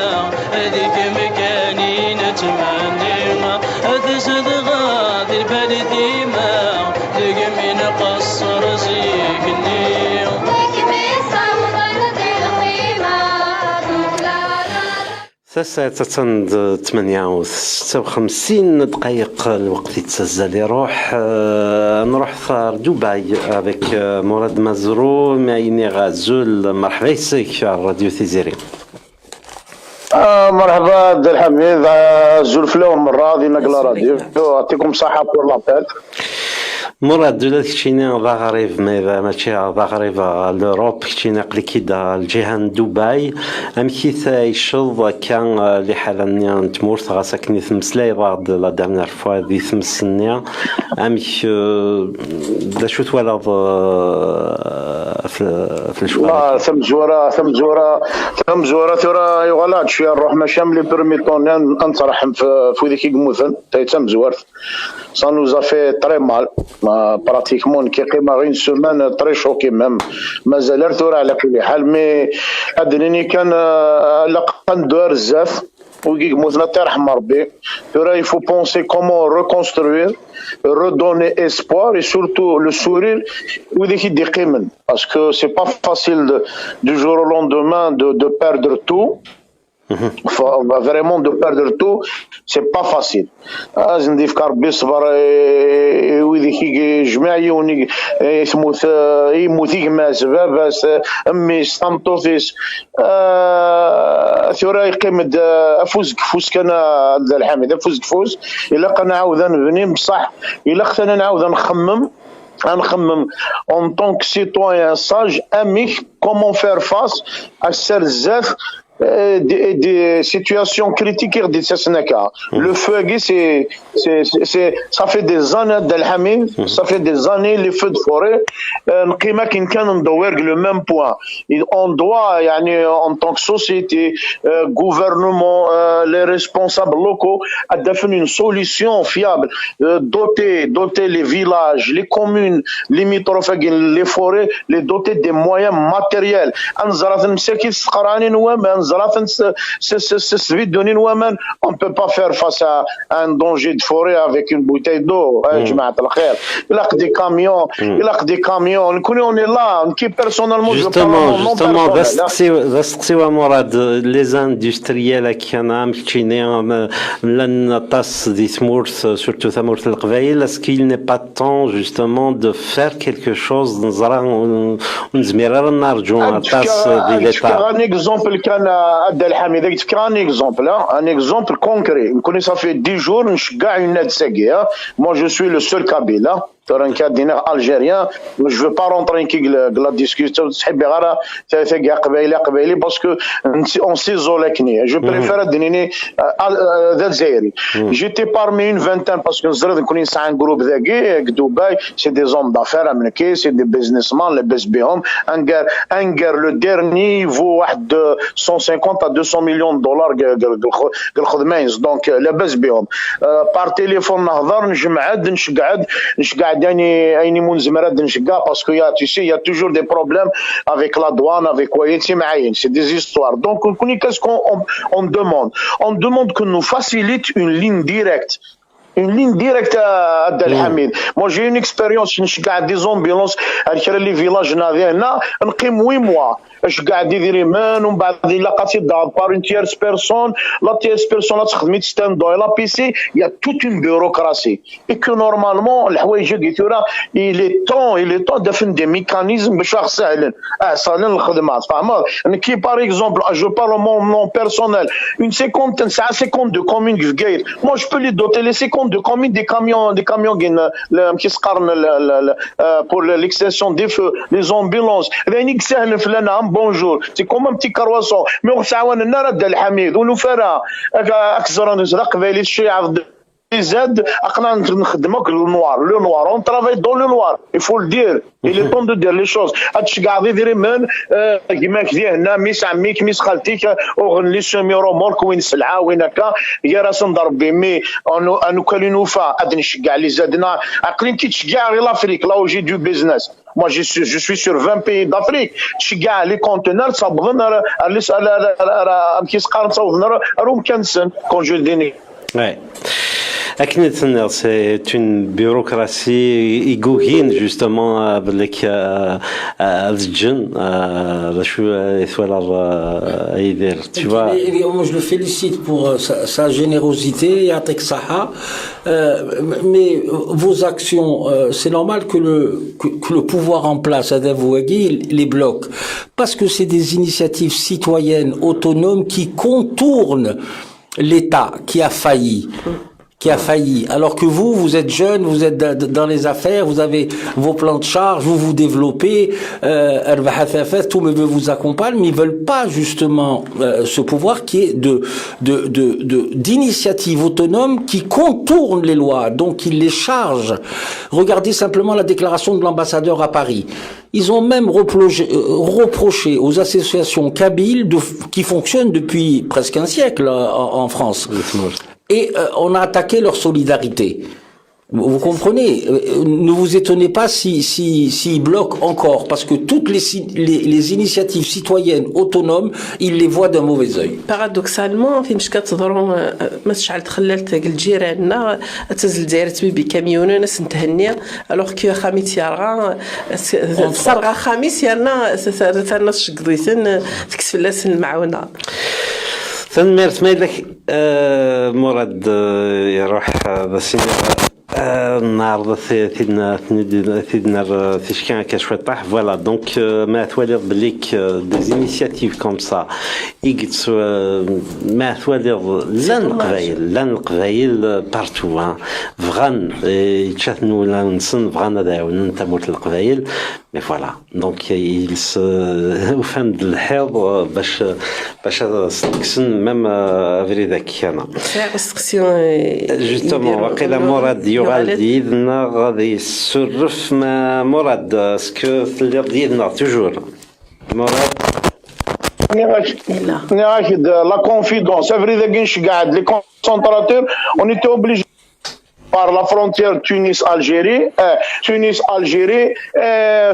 هذيك مكاني نتمنيها هذا صدغات البلدي ما تقمي نقصر زيكني ساعة 58 دقائق الوقت يتسجل يروح نروح في دبي avec مراد مزرو معيني غازول مرحبا يسيك على الراديو تيزيري. مرحبا عبد الحميد زلفله مرة هذه نقلة راديو يعطيكم صحة بور لابيل. مراد دولة كتشينا ضغريف ماشي ضغريف لوروب كتشينا قليكيدا الجهة دبي أمكيث يشوض كان لحالة تمورت غاساكني ثمسلاي بعض لا دامنا رفوا ذي ثمسنيا أمك دا شو تولد في الشوارع ثم زورة ثورة يغلط شوية نروح مشام لي برميتون نطرحهم في ذيك يقموثن تم زورت ça nous a fait très mal pratiquement كي قيمة غير سومان تري شوكي ميم مازال ارثور على كل حال مي ادريني كان لقن دور الزاف وكيك موثنا ترحم ربي il faut penser comment reconstruire redonner espoir et surtout le sourire وذيك يدي قيمن parce que c'est pas facile du jour au lendemain de perdre tout. Vraiment de perdre tout c'est pas facile لازم ندير ربي صبر ويديك جماع يوني يثموت يموت يما سباب امي ستامطوفيس ثورا يقيمد افوز كفوز كان عبد الحميد افوز كفوز الا قنا عاود نبني بصح الا خصنا نعاود نخمم en tant que citoyen sage amik comment faire face à ces des situations critiques de Sassanaka. Le feu, ça fait des années d'Al-Hamid, ça fait des années les feux de forêt. Le même point. On doit, en tant que société, gouvernement, les responsables locaux, à définir une solution fiable, doter les villages, les communes, limitrophes, les forêts, les doter des moyens matériels. On ne peut pas faire face à un danger de forêt avec une bouteille d'eau. Il y a des camions, on est là. Personnellement, justement, les industriels qui en ont surtout est-ce qu'il n'est pas temps justement de faire quelque chose dans un exemple عبد الحميد قلت ان exemple concret نكون صافي 10 jours نشجع une ساقيه moi je suis le seul kabyle un cas algérien je veux pas rentrer dans la discussion تحبي غير ثاقيه قبيلي parce que on s'isole je préfère دنيني ذا الجزائري j'étais parmi une vingtaine parce que نزرد نكون نسعى un groupe ذاكي دبي c'est des hommes d'affaires américains c'est des businessmen لاباس بهم انقر le dernier vaut واحد 150 à 200 millions de dollars قال خدمايز دونك لاباس بهم بار تليفون نهضر نشقعد يعني منزمرات نشقع parce que tu sais il y a toujours des problèmes avec la douane avec quoi c'est des histoires donc qu'est-ce qu'on demande que nous facilite une ligne directe une ligne directe à Abdelhamid. Moi j'ai une expérience نشجع دي زومبيلونس هكا اللي فيلاج نادي هنا نقيم 8 mois اش قاعد يدير يمان ومن بعد لقاتي بار اون تيرس بيرسون لا تيرس بيرسون تخدمي ستاند دو لا بي سي يا توت اون بيروقراسي اي كو نورمالمون الحوايج اللي قلتوها الي طون دافن دي ميكانيزم باش سهلن سهلن الخدمات فهمت كي باغ اكزومبل جو بارل مون نون بيرسونيل اون 50 دو كومين في كاير مو جو بو لي دوتي لي 50 دو كومين دي كاميون كيسقرن pour l'extension des feux les ambulances رانيك سهل فلان بونجور سي كوم ان بتي كرواسون مي وسعوان لنا رد الحميد ونفرا اكثر نزرق بالي الشيعة زاد اقنا نخدمك لو نوار اون ترافاي دون لو نوار يفو الدير اللي طون دو دير لي شوز هادشي كاع يدير من كيما كدي هنا ميس عميك ميس خالتيك وغنلي سومي رومولك وين السلعه وين هكا يا راس نضرب بي مي انو كالينوفا غادي نشجع لي زادنا عقلين كي تشجع غير لافريك لا جي دو بيزنس moi je suis sur 20 pays d'Afrique تشجع لي كونتينر صابغن راه كيسقار تصاوبنا راهم كنسن كونجولديني Aknetner, c'est une bureaucratie égoïne justement avec Al-Djinn, tu vois. Je le félicite pour sa générosité, mais vos actions, c'est normal que le pouvoir en place, les bloque, parce que c'est des initiatives citoyennes autonomes qui contournent l'État qui a failli. Alors que vous êtes jeune, vous êtes dans les affaires, vous avez vos plans de charge, vous développez, tout me veut vous accompagner, mais ils veulent pas justement ce pouvoir qui est d'initiative autonome qui contourne les lois, donc ils les chargent. Regardez simplement la déclaration de l'ambassadeur à Paris. Ils ont même reproché aux associations kabyles qui fonctionnent depuis presque un siècle en France. Et on a attaqué leur solidarité. Vous comprenez? Ne vous étonnez pas s'ils bloquent encore, parce que toutes les initiatives citoyennes autonomes, ils les voient d'un mauvais œil. Paradoxalement, فين مش كتهضروا ما شحال تخللت قال جيراننا تزل دايرت بي كاميون ناس نتهني الوغ كو خاميس يارغا صرغا خامس يانا الناس شقضيتن تكسف الناس المعونه ثنميرت مايلك مراد يروح بسينا النهارده ثيدنا تيشكان كشوي طاح فوالا دونك ما توالي بليك دي انيشياتيف كوم سا يقص ما توالي لان القبايل بارتو فغان يتشاثنوا لا نسن فغان داون انت موت القبايل مي فوالا دونك يلس وفند الحيض باش تكسن ميم افري ذاك انا جوستومون واقيلا مراد يغال ديدنا غادي يسرف ما مراد اسكو تلي ديدنا توجور مراد ناخذ لا كونفيدونس افري ذاك نشقعد لي كونسونطراتور اون ايتي اوبليجي par la frontière Tunis-Algérie Tunis-Algérie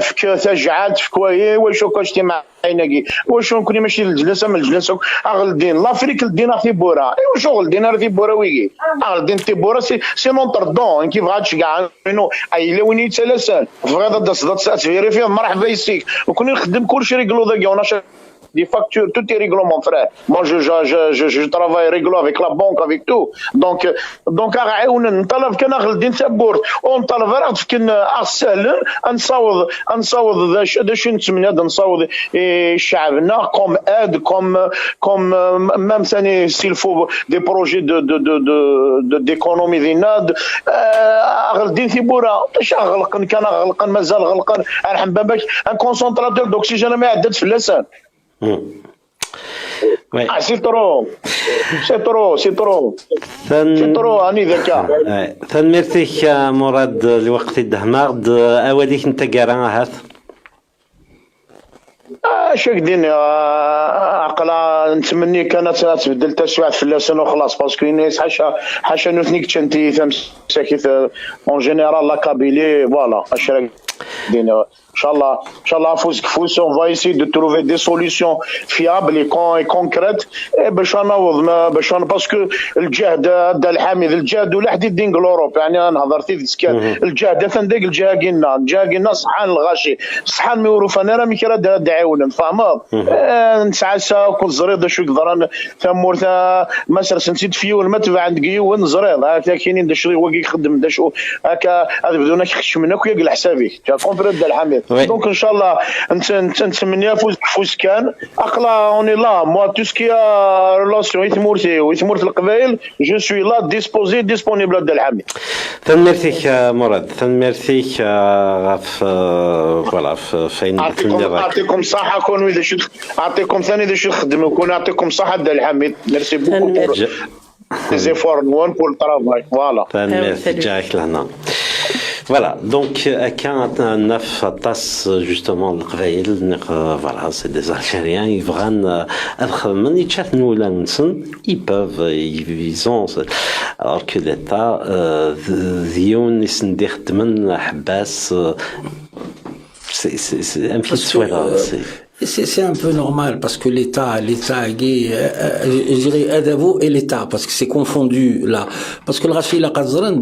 في تجعلت في كواي واش كنتي معايناكي واش نكوني ماشي الجلسه من الجلسه اغلدين لافريك الدين في بورا ايوا شغل دينا في بورا ويجي اغلدين تي بورا سي نونتردون كيف غادش كاع انه اي لو نيت سلسل فغادا دصدات تفيري فيه مرحبا يسيك وكوني نخدم كلشي ريغلو داكي وناشر des factures, tout est réglo, mon frère. Moi, je travaille réglo avec la banque, avec tout. Donc, on طلب كنا غلدين تبورت، on طلب راه كنا أسهل نصاوض ذا شو نسمي هذا نصاوض شعبنا comme aide comme même ثاني s'il faut des projets d'économie دينا غلدين ثبورة اش غلقن كان غلقن مازال غلقن ارحم باباك ان كونسونطراتور دوكسيجين ما عدت في اللسان سي ترو اني ذكاء ثنمرتيك مراد الوقت الدهمارد اواديك انت كارا هات شاكدين عقلا نتمني كانت تبدل تسويع في اللسان وخلاص باسكو الناس حاشا نوثنيك تشنتي ثم ساكيت اون جينيرال لا كابيلي فوالا Inch'Allah, on va essayer de trouver des solutions fiables et concrètes parce que الجهد دا الحميد الجهد ولا حد يدين لوروب يعني انا هضرتي في سكان الجهد ثندق الجاقينا صحان الغاشي صحان ميورو فانا راه ميكرا دعاونا فاهمه نسعسا كل زريض شو يقدر ثمور مثلا سنسيت فيول ما تبع عند قيون زريض هكا كاينين داش وقي يخدم داش هكا هذا بدونا كيخش منك ويقلع حسابي تا كومبريد دا الحميد دونك ان شاء الله نتمنى فوز كان اقلا اوني لا موا تو سكيا ريلاسيون يثمورتي القبائل جو سوي لا ديسبونيبل دا الحميد تنميرتيك مراد تنميرتيك فوالا فين اعطيكم صحه كون اذا شو اعطيكم ثاني اذا شو خدم وكون اعطيكم صحه دا الحميد ميرسي بوكو les efforts pour le travail voilà تنميرتيك جاك لهنا Voilà, donc quand on a fait justement le Qbaïl, voilà, c'est des Algériens, ils peuvent, ils ont, alors que l'État, c'est un peu c'est un peu normal parce que l'État je dirais Adavo et l'État parce que c'est confondu là parce que le Rachid Laqazran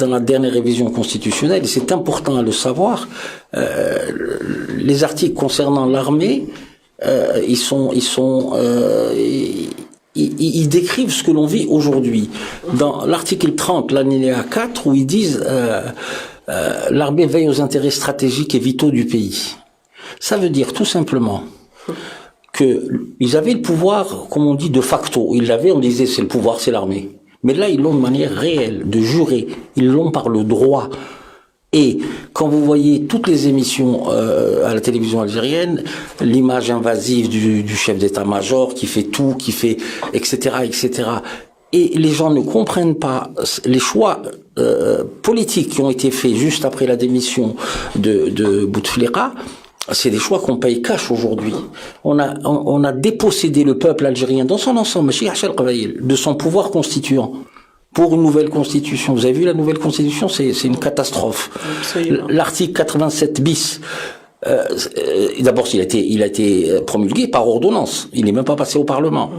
dans la dernière révision constitutionnelle et c'est important à le savoir les articles concernant l'armée ils décrivent ce que l'on vit aujourd'hui dans l'article 30 l'alinéa 4 où ils disent l'armée veille aux intérêts stratégiques et vitaux du pays. Ça veut dire tout simplement que ils avaient le pouvoir, comme on dit, de facto. Ils l'avaient, on disait c'est le pouvoir, c'est l'armée. Mais là, ils l'ont de manière réelle, de jurer. Ils l'ont par le droit. Et quand vous voyez toutes les émissions à la télévision algérienne, l'image invasive du chef d'état-major qui fait tout, qui fait etc., etc. Et les gens ne comprennent pas les choix politiques qui ont été faits juste après la démission de Bouteflika. C'est des choix qu'on paye cash aujourd'hui. On a dépossédé le peuple algérien dans son ensemble, de son pouvoir constituant pour une nouvelle constitution. Vous avez vu la nouvelle constitution, c'est une catastrophe. L'article 87 bis. D'abord, il a été promulgué par ordonnance. Il n'est même pas passé au Parlement.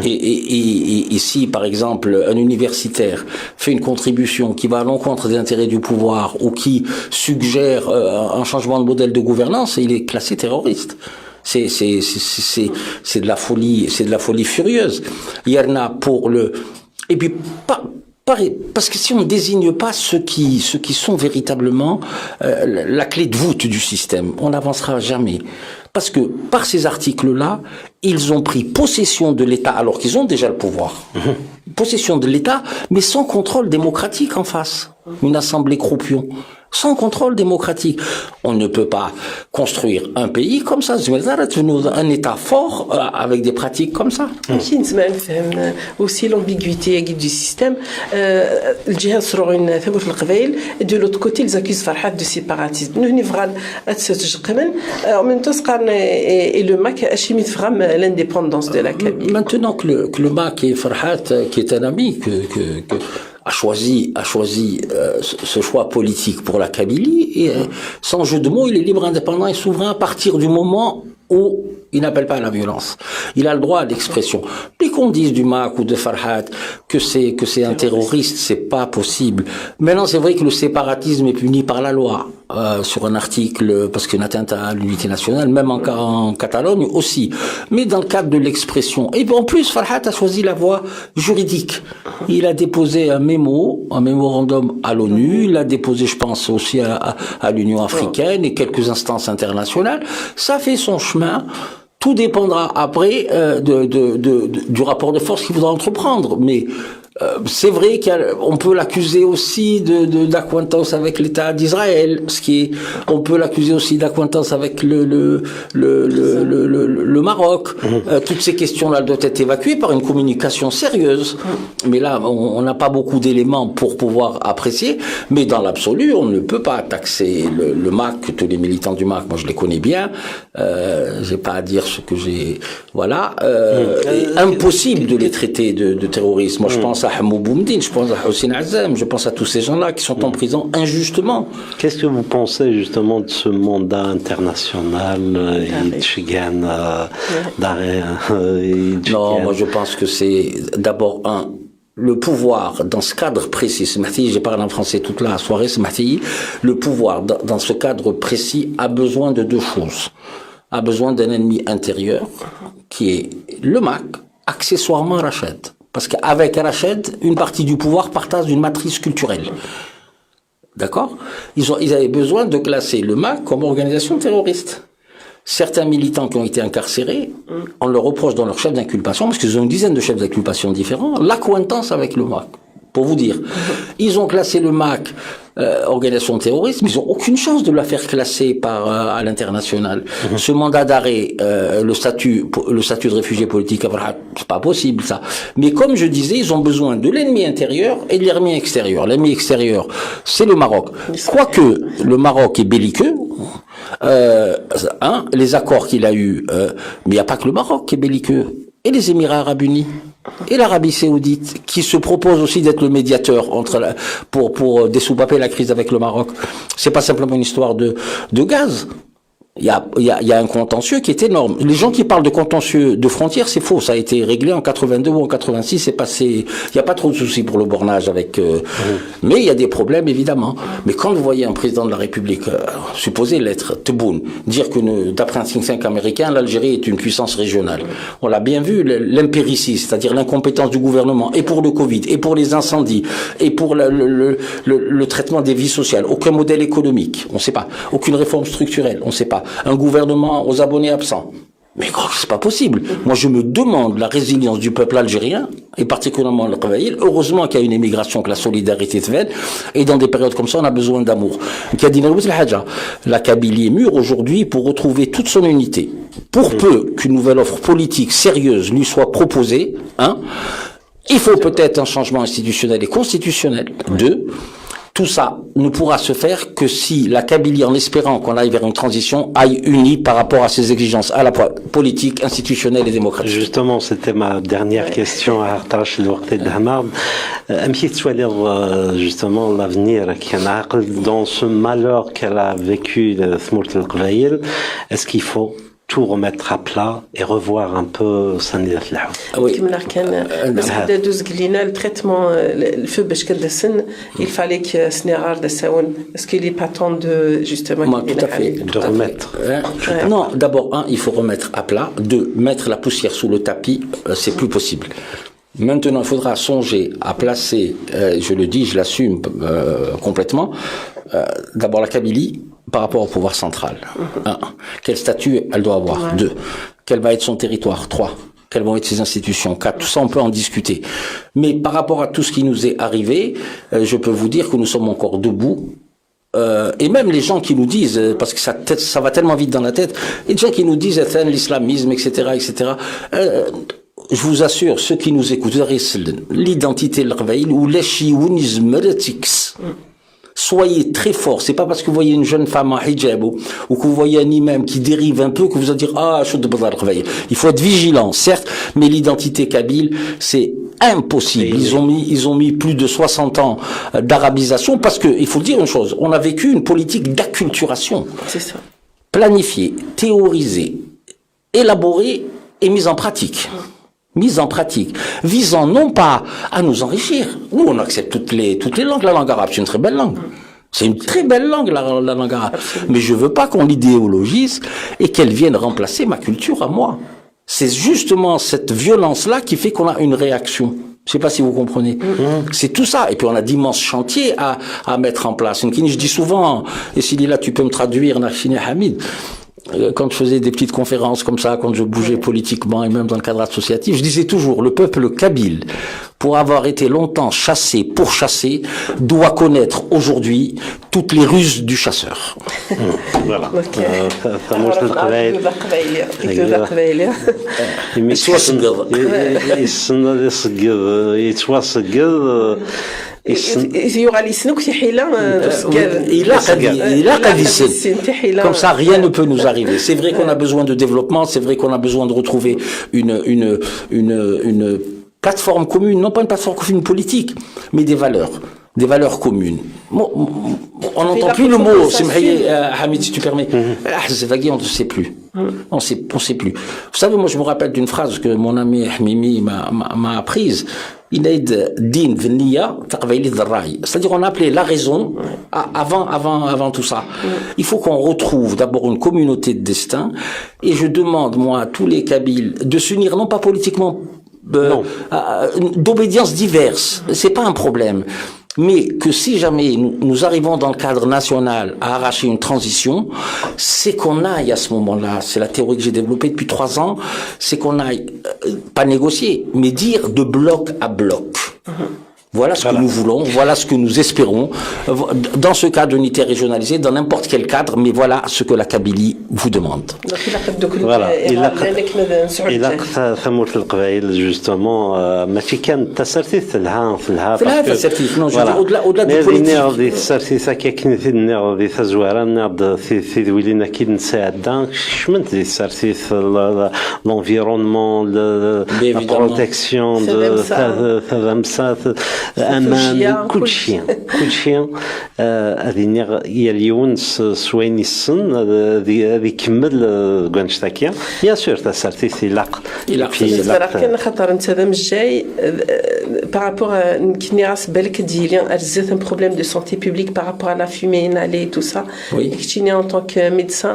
Et si, par exemple, un universitaire fait une contribution qui va à l'encontre des intérêts du pouvoir ou qui suggère un changement de modèle de gouvernance, il est classé terroriste. C'est de la folie furieuse. Il y en a pour le, et puis parce que si on ne désigne pas ceux qui sont véritablement la clé de voûte du système, on n'avancera jamais. Parce que par ces articles-là, ils ont pris possession de l'État, alors qu'ils ont déjà le pouvoir. Possession de l'État, mais sans contrôle démocratique en face. Une assemblée croupion. Sans contrôle démocratique. On ne peut pas construire un pays comme ça. Un État fort avec des pratiques comme ça. Aussi l'ambiguïté du système. De l'autre côté, ils accusent Farhat de séparatisme. En même temps, et le MAC a chimé l'indépendance de la Kabylie. Maintenant que le MAC et Farhat, qui est un ami a choisi ce choix politique pour la Kabylie et sans jeu de mots, il est libre, indépendant et souverain à partir du moment où il n'appelle pas à la violence. Il a le droit à l'expression. Puis qu'on dise du MAC ou de Farhat que c'est un terroriste, c'est pas possible. Maintenant, c'est vrai que le séparatisme est puni par la loi sur un article parce qu'il y a une atteinte à l'unité nationale, même en Catalogne aussi. Mais dans le cadre de l'expression. Et en plus, Farhat a choisi la voie juridique. Il a déposé un mémorandum à l'ONU. Il a déposé, je pense, aussi à l'Union africaine et quelques instances internationales. Ça fait son chemin. Tout dépendra après du rapport de force qu'il voudra entreprendre. Mais c'est vrai qu'on peut l'accuser aussi d'acquaintance avec l'État d'Israël, on peut l'accuser aussi d'acquaintance avec le Maroc. Toutes ces questions-là doivent être évacuées par une communication sérieuse. Mais là, on n'a pas beaucoup d'éléments pour pouvoir apprécier. Mais dans l'absolu, on ne peut pas taxer le MAC, tous les militants du MAC, moi je les connais bien. J'ai pas à dire ce que j'ai. Voilà. Impossible de les traiter de terroristes. Moi, je pense pense à Hamou Boumdine, je pense à Hossein Azzam, je pense à tous ces gens-là qui sont en prison injustement. Qu'est-ce que vous pensez justement de ce mandat international d'arrêt? Non, moi je pense que c'est d'abord le pouvoir dans ce cadre précis, j'ai parlé en français toute la soirée, le pouvoir dans ce cadre précis a besoin de deux choses. A besoin d'un ennemi intérieur qui est le MAC, accessoirement Rached. Parce qu'avec Rached, une partie du pouvoir partage d'une matrice culturelle. D'accord? Ils avaient besoin de classer le MAC comme organisation terroriste. Certains militants qui ont été incarcérés, on leur reproche dans leur chef d'inculpation, parce qu'ils ont une dizaine de chefs d'inculpation différents, l'accointance avec le MAC. Pour vous dire, ils ont classé le MAC organisation terroriste, mais ils n'ont aucune chance de la faire classer à l'international. Ce mandat d'arrêt, le statut de réfugié politique, c'est pas possible ça. Mais comme je disais, ils ont besoin de l'ennemi intérieur et de l'ennemi extérieur. L'ennemi extérieur, c'est le Maroc. Quoique le Maroc est belliqueux, les accords qu'il a eus, mais il n'y a pas que le Maroc qui est belliqueux. Et les Émirats Arabes Unis et l'Arabie Saoudite, qui se propose aussi d'être le médiateur pour dessoupaper la crise avec le Maroc. C'est pas simplement une histoire de gaz. Il y a un contentieux qui est énorme. Les gens qui parlent de contentieux de frontières, c'est faux. Ça a été réglé en 82 ou en 86. C'est passé. Il n'y a pas trop de soucis pour le bornage avec. Mais il y a des problèmes évidemment. Mais quand vous voyez un président de la République supposé l'être, Tebboune, dire que d'après un think tank américain, l'Algérie est une puissance régionale. On l'a bien vu, l'impéritie, c'est-à-dire l'incompétence du gouvernement, et pour le Covid, et pour les incendies, et pour le traitement des vies sociales. Aucun modèle économique, on ne sait pas. Aucune réforme structurelle, on ne sait pas. Un gouvernement aux abonnés absents. Mais c'est pas possible. Moi, je me demande la résilience du peuple algérien, et particulièrement le Qabaïl. Heureusement qu'il y a une émigration, que la solidarité se fait, et dans des périodes comme ça, on a besoin d'amour. La Kabylie est mûre aujourd'hui pour retrouver toute son unité. Pour peu qu'une nouvelle offre politique sérieuse lui soit proposée, il faut peut-être un changement institutionnel et constitutionnel. 2. Tout ça ne pourra se faire que si la Kabylie, en espérant qu'on aille vers une transition, aille unie par rapport à ses exigences à la fois politiques, institutionnelles et démocratiques. Justement, c'était ma dernière question à Artash Louarté Dhamard. Justement, l'avenir dans ce malheur qu'elle a vécu de Thmourt el-Qabaïl, est-ce qu'il faut tout remettre à plat et revoir un peu Sandidat Lahoud. Oui. Le traitement, le feu il fallait que est-ce qu'il n'est pas temps de justement tout à fait, de remettre. Non, d'abord, il faut remettre à plat. 2, mettre la poussière sous le tapis, c'est plus possible. Maintenant, il faudra songer à placer, je le dis, je l'assume complètement, d'abord la Kabylie par rapport au pouvoir central. 1. Quel statut elle doit avoir? 2. Quel va être son territoire? 3. Quelles vont être ses institutions? 4. Tout ça, on peut en discuter. Mais par rapport à tout ce qui nous est arrivé, je peux vous dire que nous sommes encore debout. Et même les gens qui nous disent, parce que ça va tellement vite dans la tête, les gens qui nous disent l'islamisme, etc., etc., je vous assure, ceux qui nous écoutent, l'identité de l'Arvaïl ou l'échiounisme retix. Soyez très forts. C'est pas parce que vous voyez une jeune femme en hijab ou que vous voyez un imam qui dérive un peu que vous allez dire il faut être vigilant, certes, mais l'identité kabyle, c'est impossible. Ils ont mis plus de 60 ans d'arabisation parce que, il faut dire une chose, on a vécu une politique d'acculturation. C'est ça. Planifiée, théorisée, élaborée et mise en pratique. Visant non pas à nous enrichir. Nous, on accepte toutes les langues. La langue arabe, c'est une très belle langue. C'est une très belle langue, la langue arabe. Mais je veux pas qu'on l'idéologise et qu'elle vienne remplacer ma culture à moi. C'est justement cette violence-là qui fait qu'on a une réaction. Je sais pas si vous comprenez. C'est tout ça. Et puis on a d'immenses chantiers à mettre en place. Je dis souvent, et s'il est là, tu peux me traduire, Narchine Hamid. Quand je faisais des petites conférences comme ça, quand je bougeais politiquement et même dans le cadre associatif, je disais toujours, le peuple kabyle, pour avoir été longtemps chassé, pourchassé, doit connaître aujourd'hui toutes les ruses du chasseur. Voilà. Comme ça, rien ne peut nous arriver. C'est vrai qu'on a besoin de développement, c'est vrai qu'on a besoin de retrouver une plateforme commune, non pas une plateforme commune politique, mais des valeurs communes. On n'entend plus le mot, Hamid, si tu permets. On ne sait plus. On sait plus. Vous savez, moi, je me rappelle d'une phrase que mon ami Mimi m'a apprise. C'est-à-dire, on appelait la raison avant tout ça. Il faut qu'on retrouve d'abord une communauté de destin. Et je demande, moi, à tous les Kabyles de s'unir, non pas politiquement, d'obédiences diverses. C'est pas un problème. Mais que si jamais nous arrivons dans le cadre national à arracher une transition, c'est qu'on aille à ce moment-là, c'est la théorie que j'ai développée depuis 3 ans, c'est qu'on aille, pas négocier, mais dire de bloc à bloc. Voilà ce que nous voulons, voilà ce que nous espérons, dans ce cadre unitaire régionalisé, dans n'importe quel cadre, mais voilà ce que la Kabylie vous demande. Voilà. Il a ثمرة القبائل justement ماشي كان تسرتيث لها au-delà du politique. ناضي تسرتيث كاين في ناضي تزوارا ناض في ذويلنا كي نساعد شمنت دي تسرتيث l'environnement la protection de ثمسات امان كل شيء هذه هي اليوم سوين السن هذه كمل كونشتاكيا بيان سور تسرتيث كان خطر انت هذا مش جاي بارابور كني راس بالك ديالي ارزات ان بروبليم دو سانتي بوبليك بارابور à la fumée inhalée tout ça et que tu es en tant que médecin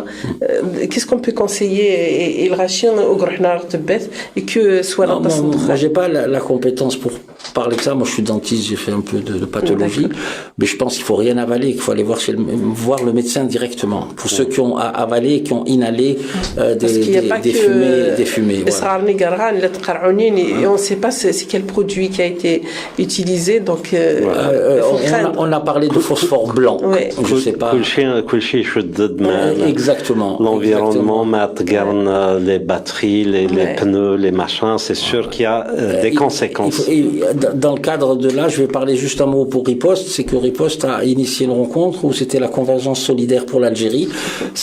qu'est-ce qu'on peut conseiller et le rachien au grahnar tebet et que soit la moi j'ai pas la compétence pour parler de ça. Moi je suis dentiste, j'ai fait un peu de pathologie, mais je pense qu'il faut rien avaler, qu'il faut aller voir le médecin directement. Pour ceux qui ont avalé, qui ont inhalé des fumées. Et on ne sait pas c'est quel produit qui a été utilisé, donc on a parlé de phosphore blanc. Je sais pas. Exactement. L'environnement, les batteries, les pneus, les machins, c'est sûr qu'il y a des conséquences. Dans le cadre de là, je vais parler juste un mot pour Riposte, c'est que Riposte a initié une rencontre où c'était la convergence solidaire pour l'Algérie.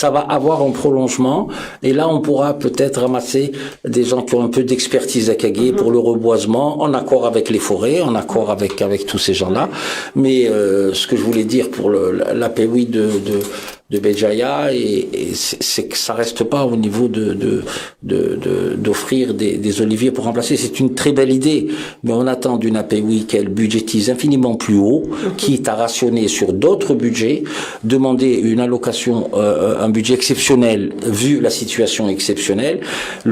Ça va avoir un prolongement et là on pourra peut-être ramasser des gens qui ont un peu d'expertise à Kagué pour le reboisement, en accord avec les forêts, en accord avec tous ces gens-là. Mais ce que je voulais dire pour l'APOI de Béjaïa, et c'est que ça reste pas au niveau d'offrir des oliviers pour remplacer. C'est une très belle idée, mais on attend d'une APOI qu'elle budgétise infiniment plus haut, quitte à rationner sur d'autres budgets, demander une allocation, un budget exceptionnel, vu la situation exceptionnelle,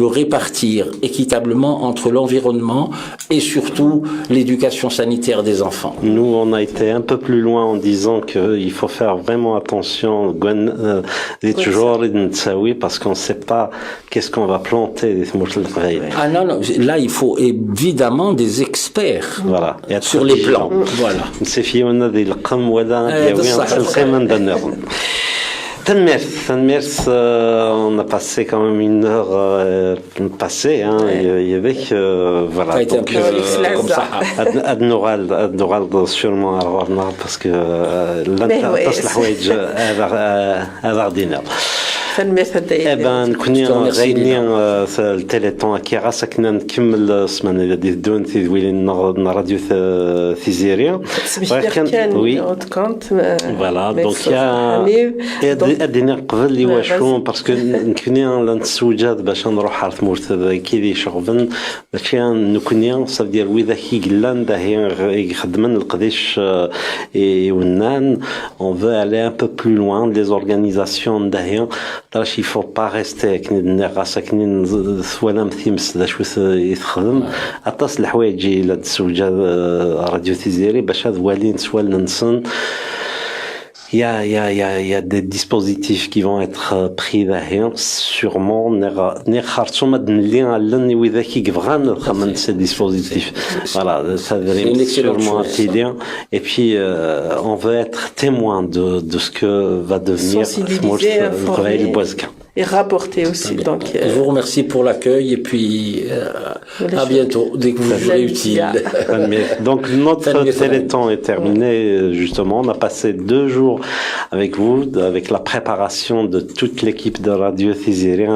le répartir équitablement entre l'environnement et surtout l'éducation sanitaire des enfants. Nous, on a été un peu plus loin en disant qu'il faut faire vraiment attention parce qu'on ne sait pas qu'est-ce qu'on va planter. Ah non, là il faut évidemment des experts sur les plans. Voilà. On a passé quand même 1 heure passée, hein, il y avait voilà, donc Adnoral sûrement à revoir parce que تصلح حوايج هذا دينا كنا غاينين التليتون كي راسك كنا نكمل السمانه اللي دون في وين راديو ثيزيريا وي فوالا دونك يا ادينا قبل لي واشو باسكو كنا نتسوجاد باش نروح على ثمورت كي دي شغبن باش نكونيا صافي ديال وذا كي قلان داهي يخدمن القديش ونان on veut aller un peu plus loin les organisations داهي داش il faut pas rester كني راسكني ثوانا مثيمس دا شو يخدم اتصل الحوايج الى تسوجاد راديو تيزيري باش هذ والين سوال ننسن Il y a des dispositifs qui vont être pris derrière, sûrement. Ces dispositifs. Voilà, ça devrait sûrement un. Et puis, on veut être témoin de ce que va devenir le Boisca. et rapporter aussi. Donc, je vous remercie pour l'accueil et puis à bientôt dès que vous serez utile. Donc notre téléthon est terminé justement. On a passé 2 jours avec vous, avec la préparation de toute l'équipe de Radio Thiziri,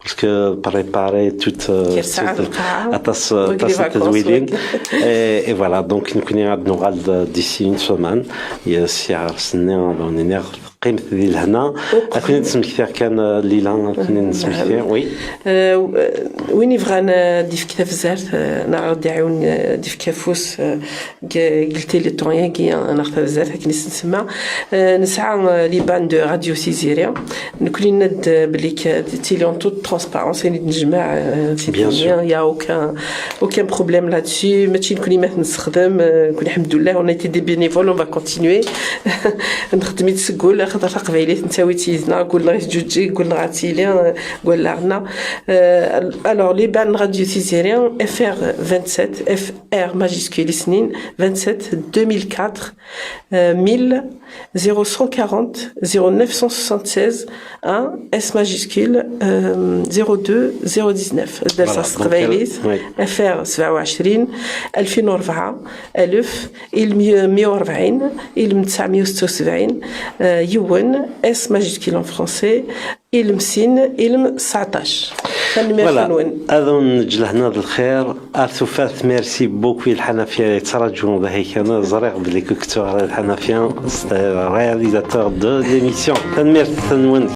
parce que préparer toute et voilà, donc nous allons d'ici une semaine. قيمة ذي لهنا أكون نسمكثير كان ليلة أكون نسمكثير وي وين يبغانا ديف كتاف زارت نعرض دعون ديف كافوس قلتي لي طونيا كي ناخذ زارت هكا نسمع نسعى لي بان دو راديو سيزيريا نكوني ند بلي تي لون توت ترانسبارونس نجمع في الدنيا يا aucun problème là-dessus ماشي نكوني ما نستخدم نكون الحمد لله on a été des bénévoles on va continuer نخدمي تسقول خاطر قبيلات نساوي تيزنا قلنا جوجي قلنا غاتيليا قلنا عنا alors les bannes radio thizérien FR 27 FR majuscule سنين 27 2004 1000 0140 0976 1 S majuscule 02 019 درس قبيلات FR 27 2004 1000 1140 1976 يون اس ماجيسكيل en français إلمسين إلم 19 فوالا أظن نجلهنا بالخير أرثوفات ميرسي بوكو الحنفية تراجعون ذهيك أنا زريق بلي كنتو على الحنفية رياليزاتور دو ديميسيون تنمير تنون